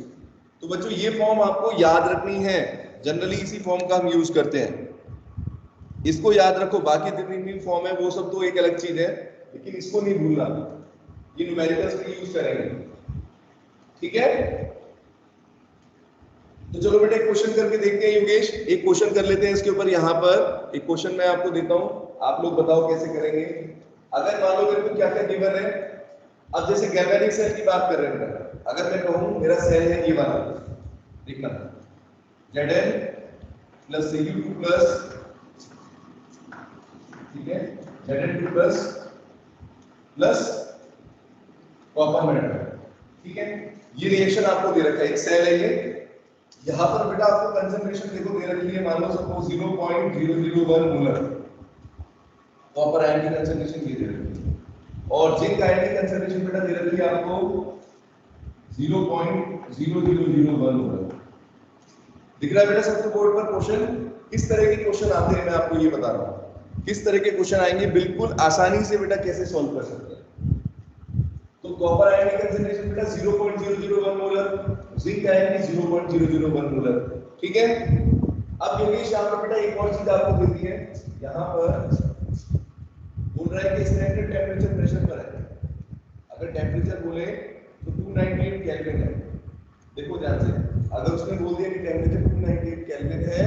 तो बच्चों ये फॉर्म आपको याद रखनी है, जनरली इसी फॉर्म का हम यूज करते हैं, इसको याद रखो। बाकी जितनी भी फॉर्म है वो सब तो एक अलग चीज है, लेकिन इसको नहीं भूलना, ये न्यूमेरिकल्स के यूज करेंगे, ठीक है। तो चलो बेटा एक क्वेश्चन करके देखते हैं योगेश, एक क्वेश्चन कर लेते हैं इसके ऊपर। यहाँ पर एक क्वेश्चन मैं आपको देता हूं, आप लोग बताओ कैसे करेंगे। अगर मान लो मेरे को क्या क्या गिवन है, अब जैसे गैल्वेनिक सेल की बात कर रहे हैं, अगर मैं कहूं मेरा सेल है ये वाला, देखना Zn प्लस Cu2 प्लस, ठीक है, Zn2 प्लस कॉपर मेटल, ठीक है। ये रिएक्शन आपको दे रखा है, एक सेल है ये, यहां पर बेटा आपको कंसंट्रेशन देखो दे रखी है, मान लो सपोज 0.001 मोलर कॉपर आयन की कंसंट्रेशन ये दे रखी है, और जिंक आयन की कंसंट्रेशन बेटा दे रखी है आपको 0.0001 मोलर। दिख रहा है बेटा सबको बोर्ड पर क्वेश्चन? किस तरह के क्वेश्चन आते हैं मैं आपको ये बता रहा हूं, किस तरह के क्वेश्चन आएंगे, बिल्कुल आसानी से बेटा कैसे सॉल्व कर सकते हैं। तो कॉपर आयन की कंसंट्रेशन बेटा 0.001 मोलर, जिंक आयन की 0.001 मोलर, ठीक है। अब योगेश यहाँ पर बेटा एक और चीज आपको देती है, यहाँ पर बोल रहा है कि स्टैंडर्ड टेम्परेचर प्रेशर पर है, अगर टेम्परेचर बोले तो 298 केल्विन है। देखो ध्यान से, अगर उसने बोल दिया कि टेम्परेचर 298 केल्विन है,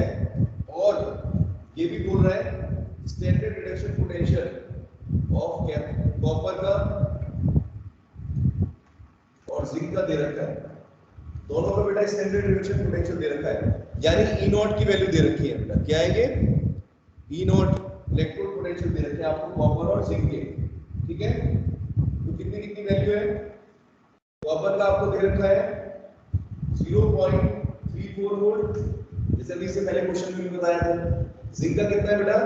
और ये भी बोल रहा है standard reduction potential of copper का और जिंक का दे रखा है, दोनों का बेटा स्टैंडर्ड रिडक्शन पोटेंशियल दे रखा है, यानी E नॉट की वैल्यू दे रखी है बेटा, क्या है ये E नॉट इलेक्ट्रोड पोटेंशियल दे रखे हैं आपको कॉपर और जिंक के, ठीक है। तो कितनी कितनी वैल्यू है, कॉपर का आपको दे रखा है 0.34 वोल्ट, जैसे अभी इससे पहले क्वेश्चन में बताया था। जिंक का कितना है बेटा,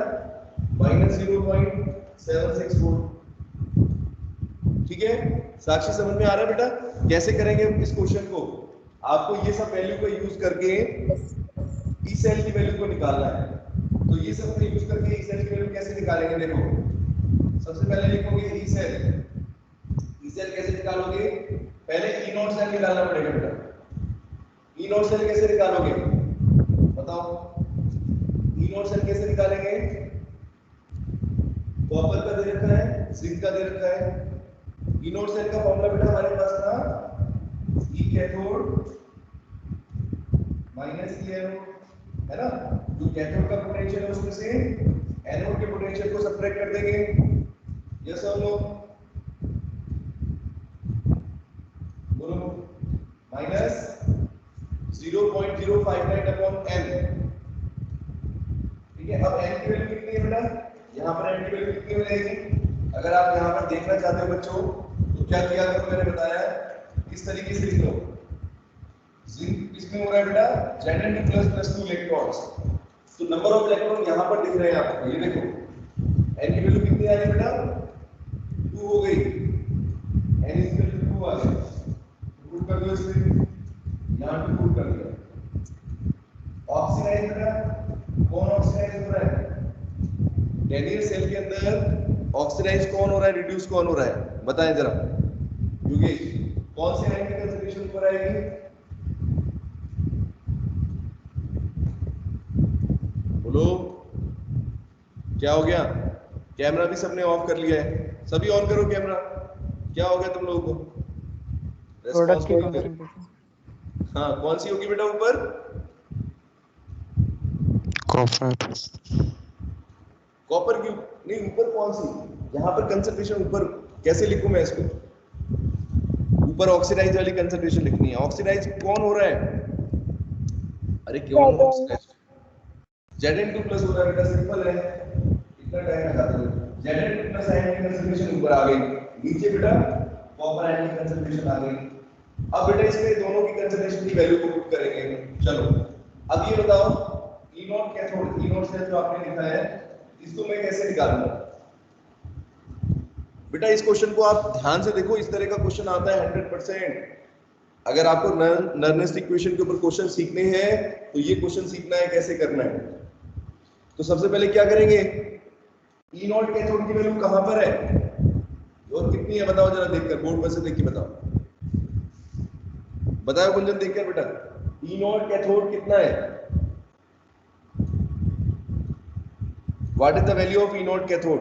-0.76 वोल्ट, ठीक है। साक्षी समझ में आ रहा है बेटा कैसे करेंगे इस क्वेश्चन को? आपको ये सब वैल्यू को यूज करके ई सेल की वैल्यू को निकालना है। तो ये सब को यूज करके ई सेल की वैल्यू कैसे निकालेंगे, देखो सबसे पहले लिखोगे ई सेल कैसे निकालोगे, पहले ई नॉट सेल निकालना पड़ेगा बेटा। ई नॉट सेल कैसे निकालोगे बताओ, ई नॉट सेल कैसे निकालेंगे, कॉपर का दे रखा है, जिंक का दे रखा है। ई नॉट सेल का फॉर्मूला बेटा हमारे पास था E cathode minus E anode, है ना। जो कैथोड का पोटेंशियल है उसमें से एनोड के पोटेंशियल को सब्ट्रैक्ट कर देंगे, यस और नो, बोलो, माइनस 0.059 अपॉन n, ठीक है। अब n की वैल्यू कितनी है बेटा, यहाँ पर n की वैल्यू कितनी हो जाएगी, अगर आप यहाँ पर देखना चाहते हो बच्चों तो क्या किया करो, मैंने बताया किस तरीके से लिख लो। जिंक किसमें हो रहा है बेटा, Zn2 प्लस 2 इलेक्ट्रॉन्स, तो नंबर ऑफ इलेक्ट्रॉन यहाँ पर दिख रहे हैं आपको, ये देखो n की वैल्यू कितनी आ रही है बेटा, 2 हो गई, n इज इक्वल टू 2 आ गई, पुट कर दो इसे, यहाँ पे पुट कर दिया। ऑक्सीडाइज बेटा कौन ऑक्सीडाइज हो रहा है, डेनियल सेल के अंदर ऑक्सीडाइज कौन हो रहा है, रिड्यूस कौन हो रहा है, बताएं जरा योगेश, कौन से आयन की कंसंट्रेशन ऊपर आएगी, बोलो क्या हो गया। कैमरा भी सबने ऑफ कर लिया है, सभी ऑन करो कैमरा, क्या हो गया तुम लोगों को, प्रोडक्ट की रेस्पॉन्स कंसंट्रेशन, हाँ कौन सी होगी बेटा ऊपर, कॉपर, कॉपर की नहीं, ऊपर कौन सी, यहाँ पर कंसंट्रेशन ऊपर कैसे लिखूं मैं इसको, ऊपर ऑक्सीडाइज वाली कंसंट्रेशन लिखनी है। ऑक्सीडाइज कौन हो रहा है, अरे क्यों ऑक्सीडाइज, Zn2 प्लस हो रहा है बेटा, सिंपल है, इतना टाइम लगाते हो। Zn2 प्लस आयन की कंसंट्रेशन ऊपर आ गई, नीचे बेटा कॉपर आयन की कंसंट्रेशन आ गई। अब बेटा इसमें दोनों की कंसंट्रेशन की वैल्यू को पुट करेंगे। चलो अब ये बताओ E not cathode, E not cell जो आपने लिखा है इसको मैं कैसे निकालूंगा बेटा। इस क्वेश्चन को आप ध्यान से देखो, इस तरह का क्वेश्चन आता है 100%। अगर आपको नर्नेस्ट इक्वेशन के ऊपर क्वेश्चन सीखने हैं तो ये क्वेश्चन सीखना है कैसे करना है। तो सबसे पहले क्या करेंगे, ई नॉट कैथोड की वैल्यू कहां पर है और कितनी है बताओ जरा देखकर, बोर्ड पर से देख के बताओ, बताओ गुंजन देखकर बेटा, ई नॉट कैथोड कितना है? What is the value of E not cathode?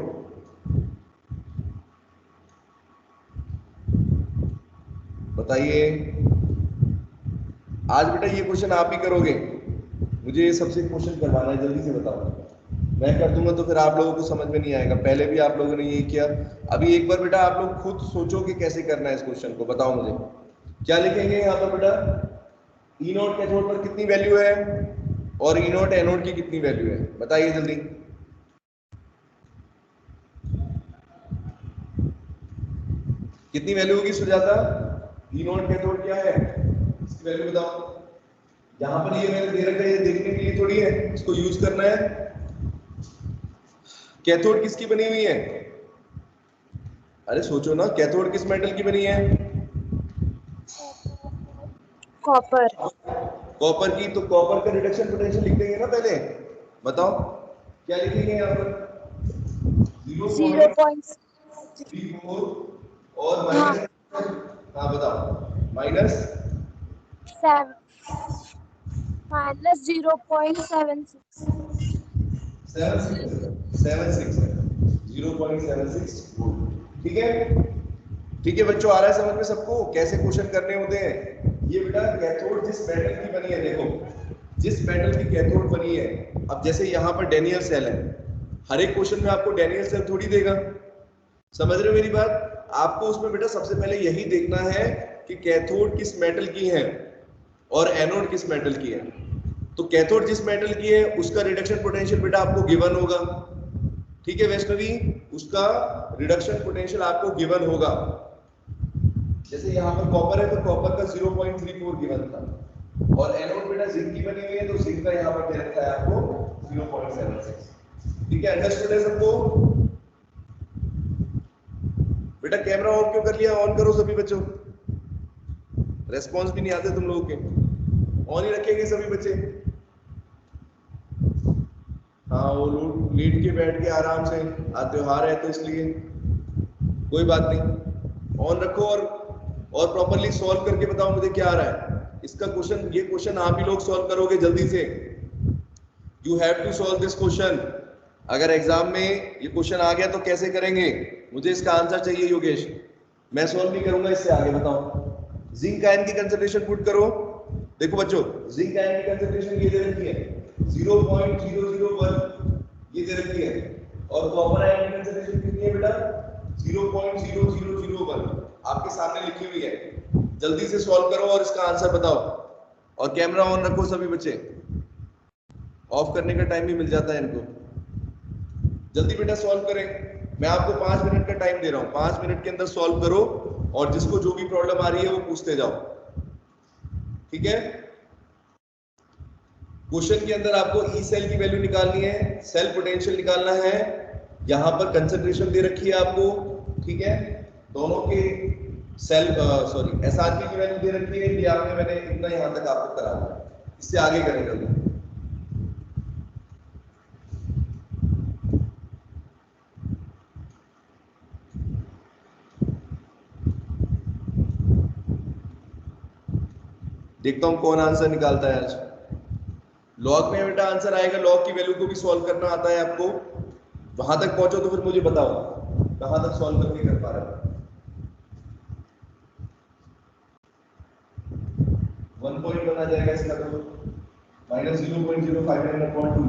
बताइए। आज बेटा ये क्वेश्चन आप ही करोगे, मुझे ये सबसे क्वेश्चन करवाना है, जल्दी से बताओ। मैं कर दूंगा तो फिर आप लोगों को समझ में नहीं आएगा, पहले भी आप लोगों ने ये किया। अभी एक बार बेटा आप लोग खुद सोचो कि कैसे करना है इस क्वेश्चन को, बताओ मुझे क्या लिखेंगे यहाँ पर बेटा। ई नॉट कैथोड पर कितनी वैल्यू है और ई नॉट एनोड की कितनी वैल्यू है, बताइए जल्दी। कितनी वैल्यू होगी सुजाता? ई नॉट कैथोड क्या है इसकी वैल्यू बताओ। यहां पर ये मैंने दे रखा है, ये देखने के लिए थोड़ी है, इसको यूज करना है। कैथोड किसकी बनी हुई है? अरे सोचो ना, कैथोड किस मेटल की बनी है? कॉपर। कॉपर की, तो कॉपर का रिडक्शन पोटेंशियल लिख देंगे ना पहले, बताओ क्या लिखेंगे यहाँ पर? 0.34 और माइनस, हाँ बताओ, माइनस माइनस 0.76 0.76 वोल्ट। ठीक है, ठीक है बच्चों, आ रहा है समझ में सबको कैसे क्वेश्चन करने होते हैं? ये बेटा कैथोड जिस मेटल की बनी है, देखो जिस मेटल की कैथोड बनी है, अब जैसे यहाँ पर डेनियल सेल है, हर एक क्वेश्चन में आपको डेनियल सेल थोड़ी देगा, समझ रहे हो मेरी बात? आपको उसमें बेटा सबसे पहले यही देखना है कि कैथोड किस मेटल की है और एनोड किस मेटल की है। तो कैथोड जिस मेटल की है उसका रिडक्शन पोटेंशियल बेटा आपको गिवन होगा, ठीक है वैष्णवी, उसका रिडक्शन पोटेंशियल आपको गिवन होगा। जैसे यहाँ पर कॉपर है तो कॉपर का 0.34 गिवन था, और एनोड बेटा जिंक की बनी हुई है तो जिंक का यहाँ पर दे रखा है आपको 0.76। ठीक है, अंडरस्टूड है सबको? बेटा कैमरा ऑन क्यों कर लिया? ऑन करो सभी बच्चों, रेस्पॉन्स भी नहीं आते तुम लोगों के, ऑन ही रखेंगे सभी बच्चे। हाँ वो लोग लेट के बैठ के आराम से, आज त्योहार है तो इसलिए कोई बात नहीं, ऑन रखो और प्रॉपर्ली सॉल्व करके बताओ मुझे क्या आ रहा है इसका क्वेश्चन। ये क्वेश्चन आप ही लोग सॉल्व करोगे जल्दी से, you have to solve this question. अगर एग्जाम में ये क्वेश्चन आ गया तो कैसे करेंगे, मुझे इसका आंसर चाहिए योगेश, मैं सॉल्व नहीं करूंगा इससे आगे। बताओ जिंक आयन की कंसंट्रेशन पुट करो। देखो बच्चों जिंक आयन की कंसंट्रेशन ये दे रखी है 0.001 ये दे रखी है, और कॉपर आयन की कंसंट्रेशन कितनी है बेटा? 0.0001 आपके सामने लिखी हुई है। जल्दी से सॉल्व करो और इसका आंसर बताओ, और कैमरा ऑन रखो सभी बच्चे, ऑफ करने का टाइम भी मिल जाता है इनको। जल्दी बेटा सॉल्व करें, मैं आपको 5 मिनट का टाइम दे रहा हूं, 5 मिनट के अंदर सॉल्व करो, और जिसको जो भी प्रॉब्लम आ रही है वो पूछते जाओ, ठीक है? क्वेश्चन के अंदर आपको ई सेल की वैल्यू निकालनी है, सेल पोटेंशियल निकालना है, यहां पर कंसंट्रेशन दे रखी है आपको, ठीक है? दोनों के सेल एसआरपी की वैल्यू दे रखी है, ये आपने मैंने इतना यहां तक आपको करा दिया, इससे आगे करेंगे। देखता हूं कौन आंसर निकालता है आज। लॉग में बेटा आंसर आएगा, लॉग की वैल्यू को भी सॉल्व करना आता है आपको, वहां तक पहुंचो तो फिर मुझे बताओ कहां तक सॉल्व करके कर पा रहे हो। 1 पॉइंट बना जाएगा इसका, तो -0.059/2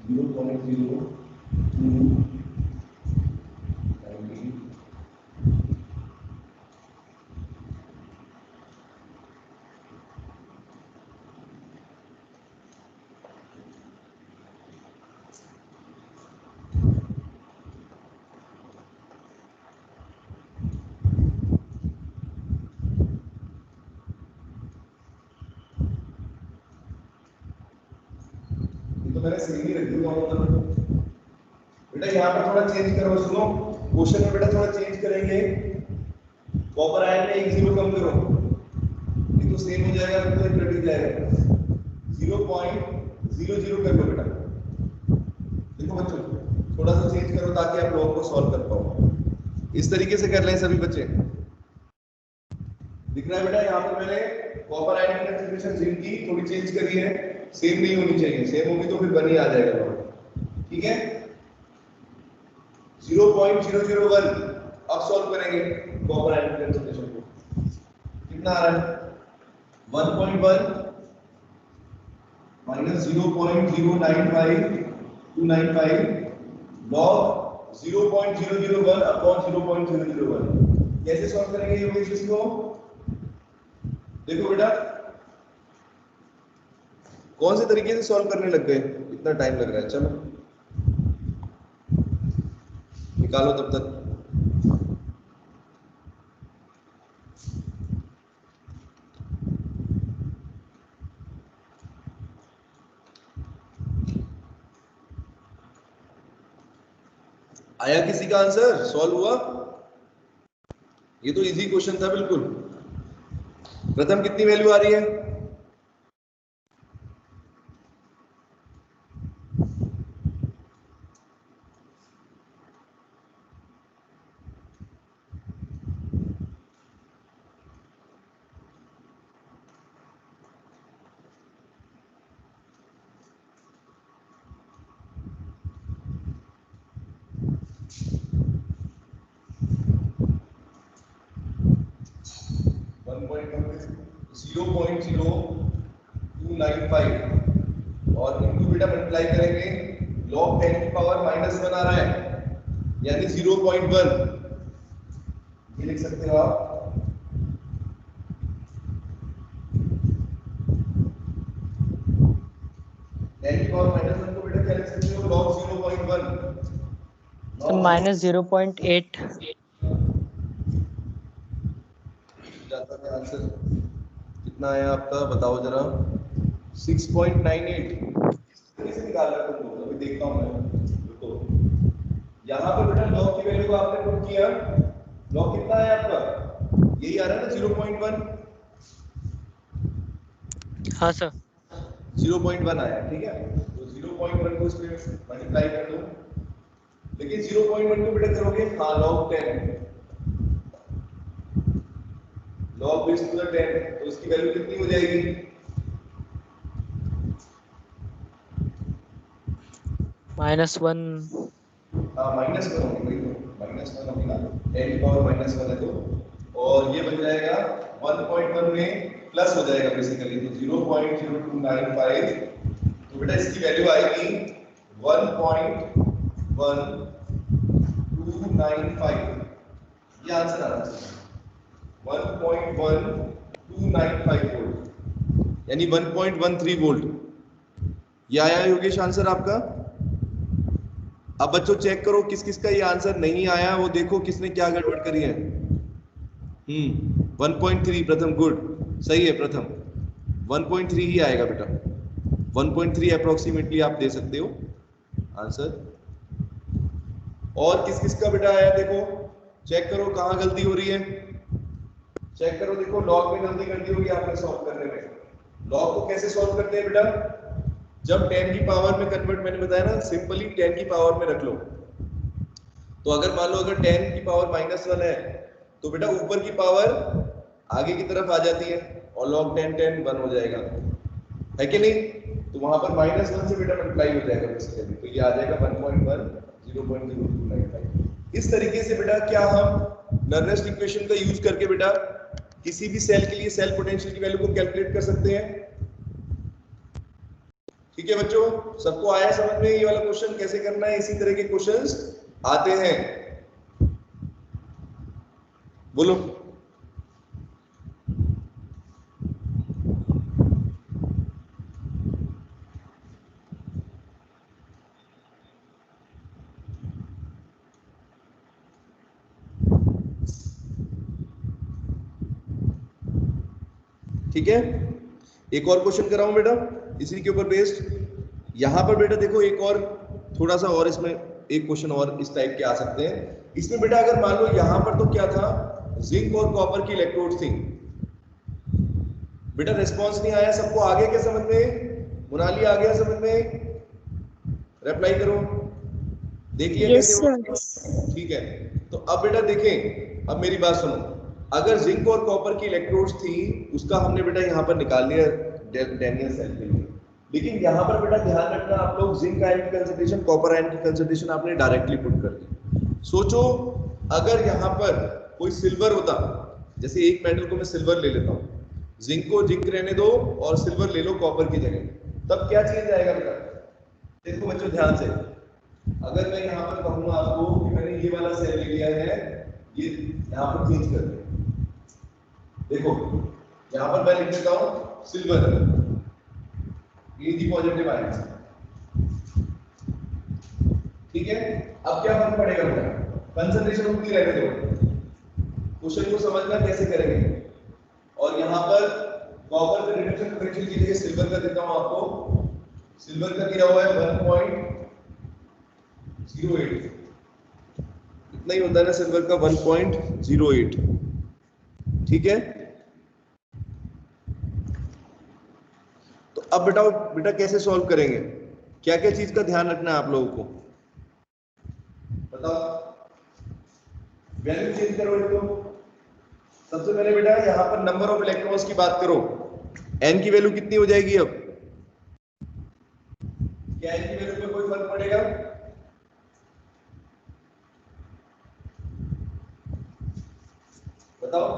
0.02 तो मैंने सही रख दिया बेटा। यहाँ पर थोड़ा चेंज करो, सुनो क्वेश्चन में बेटा थोड़ा चेंज करेंगे, कॉपर आयन में 1 0 कम करो, नहीं तो सेम हो जाएगा, तो एक कट जाएगा। 0.00 कर लो बेटा। देखो बच्चों थोड़ा सा चेंज करो ताकि आप लॉग को सॉल्व कर पाओ। इस तरीके से कर लें सभी बच्चे। दिख रहा है बेटा, यहाँ पर मैंने कॉपर आयन की कंसंट्रेशन जिंक की थोड़ी चेंज करी है, सेम नहीं होनी चाहिए, सेम होगी तो फिर बन ही आ जाएगा लॉग। ठीक है, 0.001 अब सॉल्व करेंगे कॉपर आयन की कंसंट्रेशन को। कितना आ रहा है? 1.1 माइनस 0.095295 लॉग 0.001 अपॉन 0.001। कैसे सॉल्व करेंगे योगेश इसको? देखो बेटा, कौन से तरीके से सॉल्व करने लग गए, इतना टाइम लग रहा है। चलो निकालो तब तक। आया किसी का आंसर? सॉल्व हुआ? ये तो इजी क्वेश्चन था बिल्कुल। प्रथम कितनी वैल्यू आ रही है? और इनको बेटा मल्टीप्लाई करेंगे, log 10 की पावर -1 आ रहा है यानी 0.1, ये लिख सकते हो आप। की पावर -1 को बेटा क्या लिख सकते हो? log 0.1 -0.8 जाता है आंसर। कितना आया आपका बताओ जरा? 6.98। कैसे निकाल रहे हो तुम लोग? अभी देखता हूं मैं। देखो यहाँ पर बेटा log की वैल्यू को आपने पुट किया, log कितना है आपका? यही आ रहा है ना 0.1। हाँ सर 0.1 आया, ठीक है। तो 0.1 को इस पे मल्टीप्लाई कर दो, लेकिन 0.1 को बेटा करोगे हाँ log 10 log base to the 10, तो इसकी वैल्यू कितनी हो जाएगी? -1 हाँ -1 होगी, वही तो -1 होगी ना, 10 की पावर -1 है तो, और ये बन जाएगा 1.1 में प्लस हो जाएगा बेसिकली, तो 0.0295। तो बेटा इसकी वैल्यू आएगी 1.1295। ये आंसर आना चाहिए 1.1295 वोल्ट यानी 1.13 वोल्ट। ये आया योगेश आंसर आपका? अब बच्चों चेक करो किस किस का ये आंसर नहीं आया, वो देखो किसने क्या गड़बड़ करी है। 1.3 प्रथम, गुड, सही है प्रथम, 1.3 ही आएगा बेटा, 1.3 अप्रोक्सीमेटली आप दे सकते हो आंसर। और किस किस का बेटा आया देखो, चेक करो कहाँ गलती हो रही है, चेक करो। देखो लॉग में गलती कर दी होगी आपने सॉल्व करने में। लॉग को कैसे सॉल्व करते हैं बेटा? जब 10 की पावर में कन्वर्ट, मैंने बताया ना सिंपली 10 की पावर में रख लो। तो अगर मान लो अगर 10 की पावर -1 है तो बेटा ऊपर की पावर आगे की तरफ आ जाती है और log 10 10 1 हो जाएगा, है कि नहीं? तो वहां पर -1 से बेटा मल्टीप्लाई हो जाएगा बेसिकली, तो ये आ जाएगा 1.1 0.0295। इस तरीके से बेटा क्या हम नर्नेस्ट इक्वेशन का यूज करके बेटा किसी भी सेल के लिए सेल पोटेंशियल की वैल्यू को कैलकुलेट कर सकते हैं। ठीक है बच्चों, सबको आया समझ में ये वाला क्वेश्चन कैसे करना है? इसी तरह के क्वेश्चंस आते हैं, बोलो। ठीक है, एक और क्वेश्चन कराऊं बेटा इसी के ऊपर बेस्ड। यहां पर बेटा देखो एक और थोड़ा सा और इसमें एक क्वेश्चन और इस टाइप के आ सकते हैं। इसमें बेटा अगर मान लो यहां पर तो क्या था, जिंक और कॉपर की इलेक्ट्रोड थी बेटा, रिस्पांस नहीं आया। सबको आ गया क्या समझ में? मोनाली आ गया समझ में? रिप्लाई करो। देखिए Yes, कैसे sir. होगा। ठीक है, तो अब बेटा देखें, अब मेरी बात सुनो, अगर जिंक और कॉपर की इलेक्ट्रोड्स थी, उसका हमने बेटा यहाँ पर निकाल लिया डैनियल सेल के लिए, लेकिन यहाँ पर बेटा ध्यान रखना आप लोग, जिंक आयन की कंसंट्रेशन, कॉपर आयन की कंसंट्रेशन आपने डायरेक्टली पुट कर दी। सोचो अगर यहाँ पर कोई सिल्वर होता, जैसे एक मेटल को मैं सिल्वर ले लेता हूँ, जिंक को जिंक रहने दो और सिल्वर ले लो कॉपर की जगह, तब क्या चेंज आएगा बेटा? देखो बच्चों ध्यान से, अगर मैं यहाँ पर कहूँगा आपको कि मैंने ये वाला सेल ले लिया है, ये यहाँ पर चेंज कर दिया, देखो यहाँ पर मैं लिख देता हूँ सिल्वर, Ag पॉजिटिव आयन, ठीक है। अब क्या फर्क पड़ेगा बेटा? कंसंट्रेशन उतनी रहने दो, क्वेश्चन को समझना कैसे करेंगे। और यहाँ पर कॉपर का रिडक्शन पोटेंशियल की जगह सिल्वर का देता हूँ आपको, सिल्वर का दिया हुआ है 1.08, इतना ही होता है ना सिल्वर का 1.08, ठीक है। तो अब बताओ बेटा कैसे सॉल्व करेंगे, क्या क्या चीज का ध्यान रखना है आप लोगों को, बताओ। वैल्यू चेंज करो इसको। सबसे पहले बेटा यहाँ पर नंबर ऑफ इलेक्ट्रॉन्स की बात करो, n की वैल्यू कितनी हो जाएगी अब? क्या n की वैल्यू पे कोई फर्क पड़ेगा? बताओ,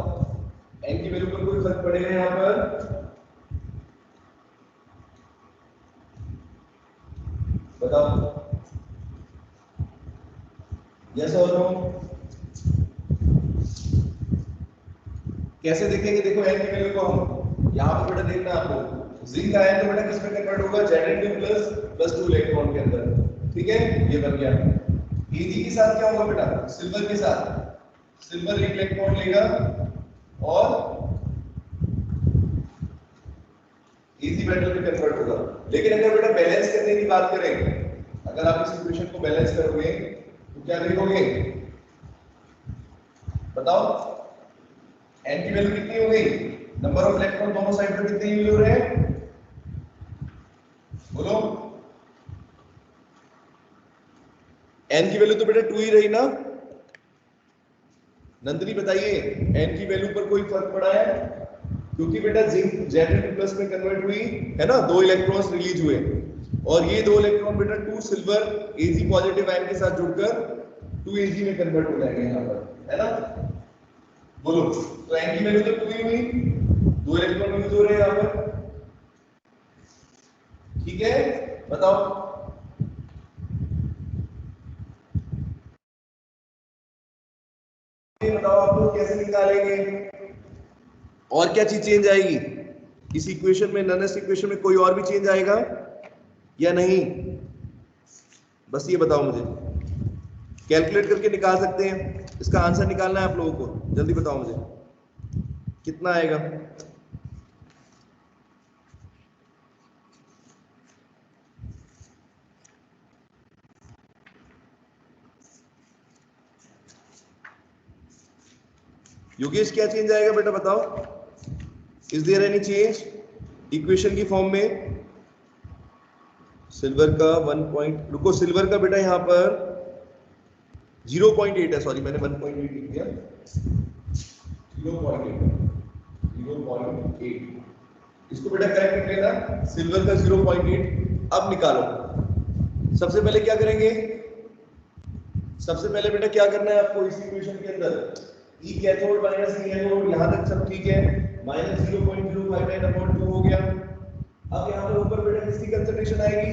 n की वैल्यू पर कोई फर्क पड़ेगा यहाँ पर? बताओ, यस और नो? कैसे देखेंगे? देखो n की वैल्यू को हम यहाँ पर बेटा देखना आपको, जिंक आयन तो बेटा किस में कन्वर्ट होगा? Zn2 प्लस 2 इलेक्ट्रॉन के अंदर, ठीक है, ये बन गया। Ag के साथ क्या होगा बेटा? सिल्वर के साथ सिल्वर एक इलेक्ट्रॉन लेगा और Ag मेटल में कन्वर्ट होगा। लेकिन अगर बेटा बैलेंस करने की बात करें, अगर आप इस इक्वेशन को बैलेंस करोगे तो क्या देखोगे? बताओ, n की वैल्यू कितनी हो गई? नंबर ऑफ इलेक्ट्रॉन दोनों साइड पर कितने यूज हो रहे हैं? बोलो, n की वैल्यू तो बेटा 2 ही रही ना। नंदिनी बताइए, n की वैल्यू पर कोई फर्क पड़ा है? क्योंकि बेटा जिंक Zn2+ में कन्वर्ट हुई है ना, 2 इलेक्ट्रॉन्स रिलीज हुए, और ये 2 इलेक्ट्रॉन बेटा 2 सिल्वर Ag पॉजिटिव आयन के साथ जुड़कर 2 Ag में कन्वर्ट हो जाएंगे यहाँ पर, है ना। बोलो, तो n की वैल्यू तो 2 ही हुई, 2 इलेक्ट्रॉन यूज हो रहे हैं यहाँ पर, ठीक है। बताओ, बताओ आप लोग कैसे निकालेंगे, और क्या चीज चेंज आएगी इस इक्वेशन में? ननेस्ट इक्वेशन में कोई और भी चेंज आएगा या नहीं? बस ये बताओ मुझे, कैलकुलेट करके निकाल सकते हैं, इसका आंसर निकालना है आप लोगों को, जल्दी बताओ मुझे कितना आएगा। योगेश क्या चेंज आएगा बेटा बताओ? Is there any change equation की फॉर्म में? सिल्वर का 1 पॉइंट, रुको, सिल्वर का बेटा यहाँ पर 0.8 है, सॉरी मैंने 1.8 लिख दिया, 0.8, इसको बेटा करेक्ट कर लेना, सिल्वर का 0.8। अब निकालो, सबसे पहले क्या करेंगे? सबसे पहले बेटा क्या करना है आपको इस इक्वेशन के अंदर? E cathode minus E anode, यहां तक सब ठीक है, माइनस 0.059/2 हो गया। अब यहाँ पर ऊपर बेटा किसकी कंसंट्रेशन आएगी?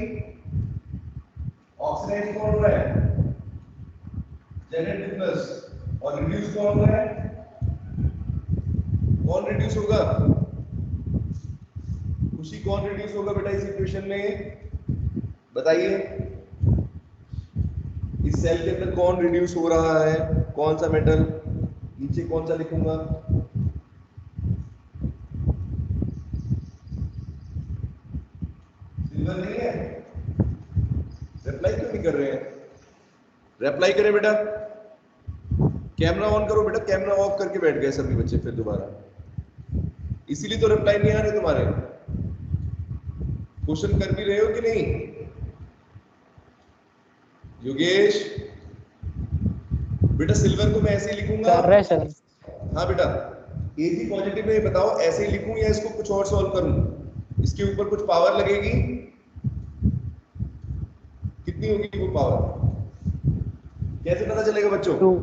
ऑक्सीडाइज कौन हो रहा है? Zn2+, और रिड्यूस कौन हो रहा है? कौन रिड्यूस होगा? खुशी, कौन रिड्यूस होगा बेटा इस इक्वेशन में? बताइए, इस सेल के अंदर कौन रिड्यूस हो रहा है? कौन सा मेटल? नीचे कौन सा लिखूंगा? सिल्वर नहीं है? रिप्लाई क्यों नहीं कर रहे हैं? रिप्लाई करें बेटा, कैमरा ऑन करो बेटा, कैमरा ऑफ करके बैठ गए सभी बच्चे फिर दोबारा, इसीलिए तो रिप्लाई नहीं आ रहे तुम्हारे। क्वेश्चन कर भी रहे हो कि नहीं? योगेश बेटा सिल्वर को मैं ऐसे ही लिखूंगा। कर रहे सर। हाँ बेटा Ag पॉजिटिव में बताओ ऐसे ही लिखूं या इसको कुछ और सॉल्व करूं? इसके ऊपर कुछ पावर लगेगी, कितनी होगी वो पावर, कैसे पता चलेगा बच्चों? 2।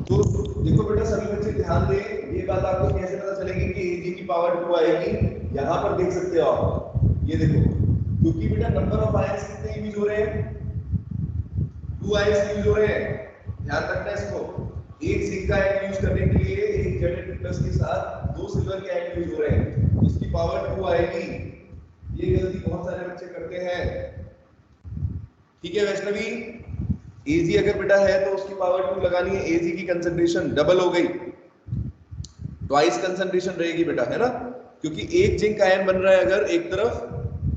तो देखो बेटा सभी बच्चे ध्यान दें, ये बात आपको कैसे पता चलेगी कि Ag की पावर 2 आएगी? यहाँ पर देख सकते हो आप, ये देखो, क्योंकि बेटा नंबर ऑफ आयंस कितने यूज हो रहे हैं? 2 आयंस यूज हो रहे हैं, ध्यान रखना इसको। एक जिंक का आयन यूज करने के लिए एक Zn+ के साथ 2 सिल्वर के आयन यूज हो रहे हैं, तो इसकी पावर 2 आएगी। ये गलती बहुत सारे बच्चे करते हैं, ठीक है वैष्णवी? Ag अगर बेटा है तो उसकी पावर 2 लगानी है, Ag की कंसंट्रेशन डबल हो गई, ट्वाइस कंसंट्रेशन रहेगी बेटा, है ना? क्योंकि एक जिंक आयन बन रहा है अगर एक तरफ,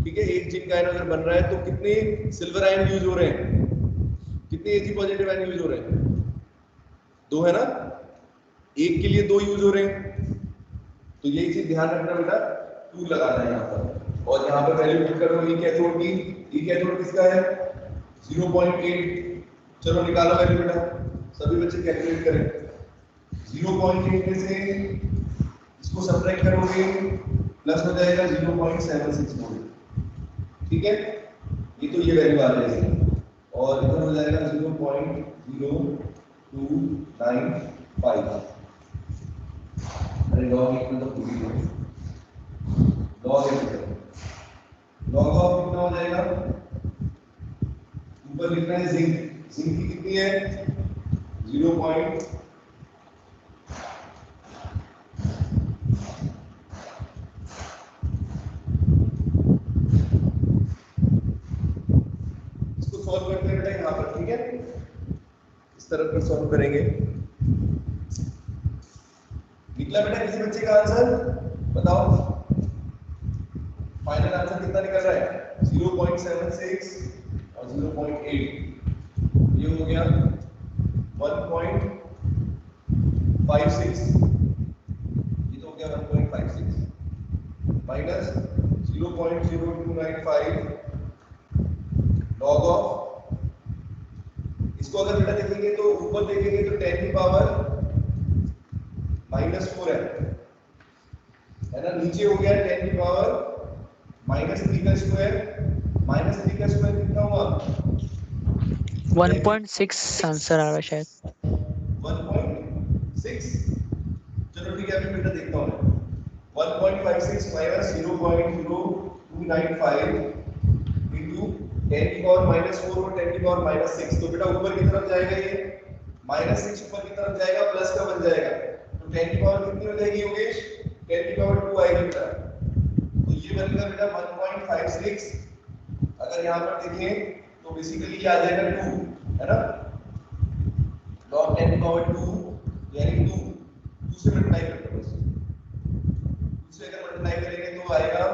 ठीक है, एक जिंक आयन अगर बन रहा है तो कितने सिल्वर आयन यूज हो रहे हैं, कितने Ag पॉजिटिव आयन यूज हो रहे हैं? 2 है ना, एक के लिए 2 यूज हो रहे हैं, तो यही चीज ध्यान रखना बेटा, 2 लगाना है यहाँ पर। और यहाँ पर वैल्यू पुट कर दो ई कैथोड की। ई कैथोड किसका है? 0.8। चलो निकालो वैल्यू बेटा, सभी बच्चे कैलकुलेट करें। 0.8 में से इसको सब्ट्रैक्ट करोगे प्लस हो जाएगा 0.76 वोल्ट, ठीक है? ये तो ये वैल्यू आ जाएगी और इधर हो जाएगा 0.0295। अरे लॉग इक्वल तो पूरी हो, लॉग ऑफ कितना हो जाएगा? ऊपर लिखना है जिंक, जिंक की कितनी है? 0. इसको सॉल्व करते हैं बेटा यहाँ पर, ठीक है? इस तरफ पर सॉल्व करेंगे। निकला बेटा किसी बच्चे का आंसर? बताओ फाइनल आंसर कितना निकल रहा है? 0.76 और 0.8, ये हो गया 1.56, ये तो हो गया 1.56 माइनस 0.0295 लॉग ऑफ, इसको अगर बेटा देखेंगे तो ऊपर देखेंगे तो 10 की पावर -4 है ना, नीचे हो गया 10 की पावर -3 का स्क्वायर, -3 का स्क्वायर कितना हुआ? 1.6 आंसर आ रहा है शायद। 1.6, चलो ठीक है अभी बेटा देखता हूँ मैं। 1.56 माइनस 0.0295 इंटू 10 की पावर -4 और 10 की पावर -6, तो बेटा ऊपर की तरफ जाएगा ये -6, ऊपर की तरफ जाएगा प्लस का बन जाएगा, तो 10 की पावर कितनी हो जाएगी योगेश? 10 की पावर 2 आएगी बेटा, तो ये बनेगा बेटा 1.56। अगर यहाँ पर देखें तो बेसिकली ये आ जाएगा 2, है ना? log 10 की पावर 2 यानी 2 से मल्टीप्लाई करते हैं, बस 2 से अगर मल्टीप्लाई करेंगे तो आएगा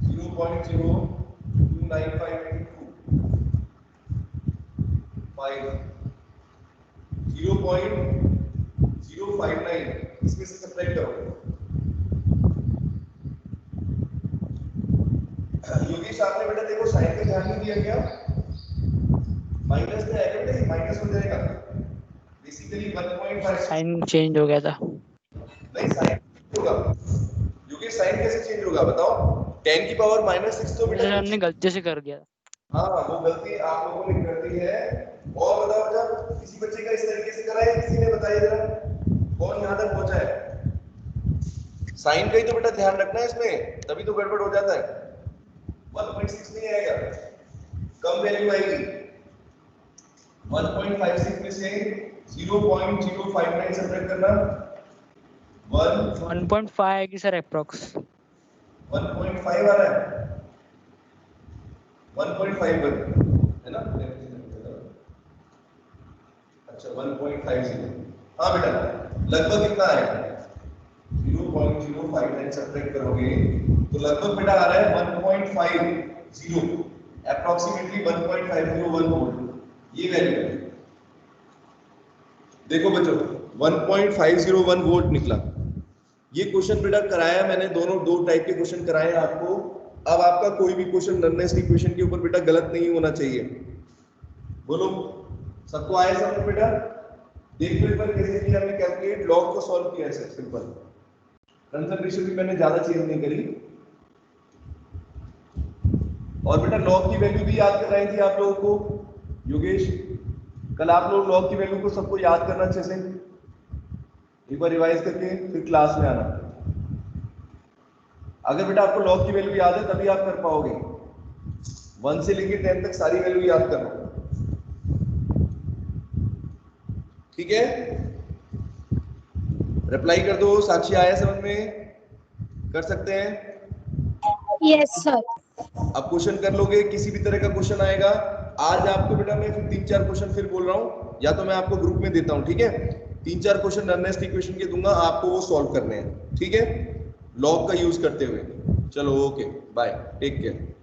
0.0295 into 5 0.059, इसमें से सब्ट्रैक्ट करोगे। योगेश आपने बेटा देखो साइन का ध्यान नहीं दिया क्या? माइनस में आएगा बेटा, ये माइनस हो जाएगा बेसिकली 1.5। साइन चेंज हो गया था। नहीं साइन होगा योगेश, साइन कैसे चेंज होगा बताओ? 10 की पावर -6 तो बेटा हमने गलती से कर दिया। हाँ वो गलती आप लोगों ने कर दी है। और बताओ जब किसी बच्चे का इस तरीके से करा है, किसी ने बताइए जरा कौन यहाँ तक पहुंचा है? साइन का ही तो बेटा ध्यान रखना है इसमें, तभी तो गड़बड़ हो जाता है। 1.6 नहीं आएगा, कम वैल्यू आएगी। 1.56 में से 0.059 सब्ट्रैक्ट करना 1.5 आएगी सर अप्रोक्स। 1.5 आ रहा है, 1.51 है ना? अच्छा 1.50, हाँ बेटा लगभग कितना आएगा? 0.059 सब्ट्रैक्ट करोगे तो लगभग बेटा आ रहा है 1.50, अप्रोक्सीमेटली 1.501 वोल्ट, ये वैल्यू है। देखो बच्चों 1.501 वोल्ट निकला। ये क्वेश्चन बेटा कराया मैंने, दोनों 2 टाइप के क्वेश्चन कराए आपको। अब आपका कोई भी क्वेश्चन नॉननेस्ट इक्वेशन के ऊपर बेटा गलत नहीं होना चाहिए। बोलो सबको आया समझ बेटा? देख लो एक बार कैसे किया हमने कैलकुलेट, लॉग को सॉल्व किया ऐसे सिंपल। कंसंट्रेशन भी मैंने ज्यादा चेंज नहीं करी। और बेटा लॉग की वैल्यू भी याद कराई थी आप लोगों को योगेश, कल आप लोग लॉग की वैल्यू को सबको याद करना अच्छे से, एक बार रिवाइज करके फिर क्लास में आना। अगर बेटा आपको लॉग की वैल्यू याद है तभी आप कर पाओगे। 1 से लेके 10 तक सारी वैल्यू याद करना, ठीक है? रिप्लाई कर दो। साक्षी आया समझ में? कर सकते हैं? Yes sir. अब क्वेश्चन कर लोगे, किसी भी तरह का क्वेश्चन आएगा आज आपको बेटा मैं फिर 3-4 क्वेश्चन फिर बोल रहा हूं, या तो मैं आपको ग्रुप में देता हूं, ठीक है? 3-4 क्वेश्चन नॉननेस्ट इक्वेशन के दूंगा, आपको वो सॉल्व करने हैं, ठीक है? लॉग का यूज करते हुए। चलो ओके बाय, टेक केयर।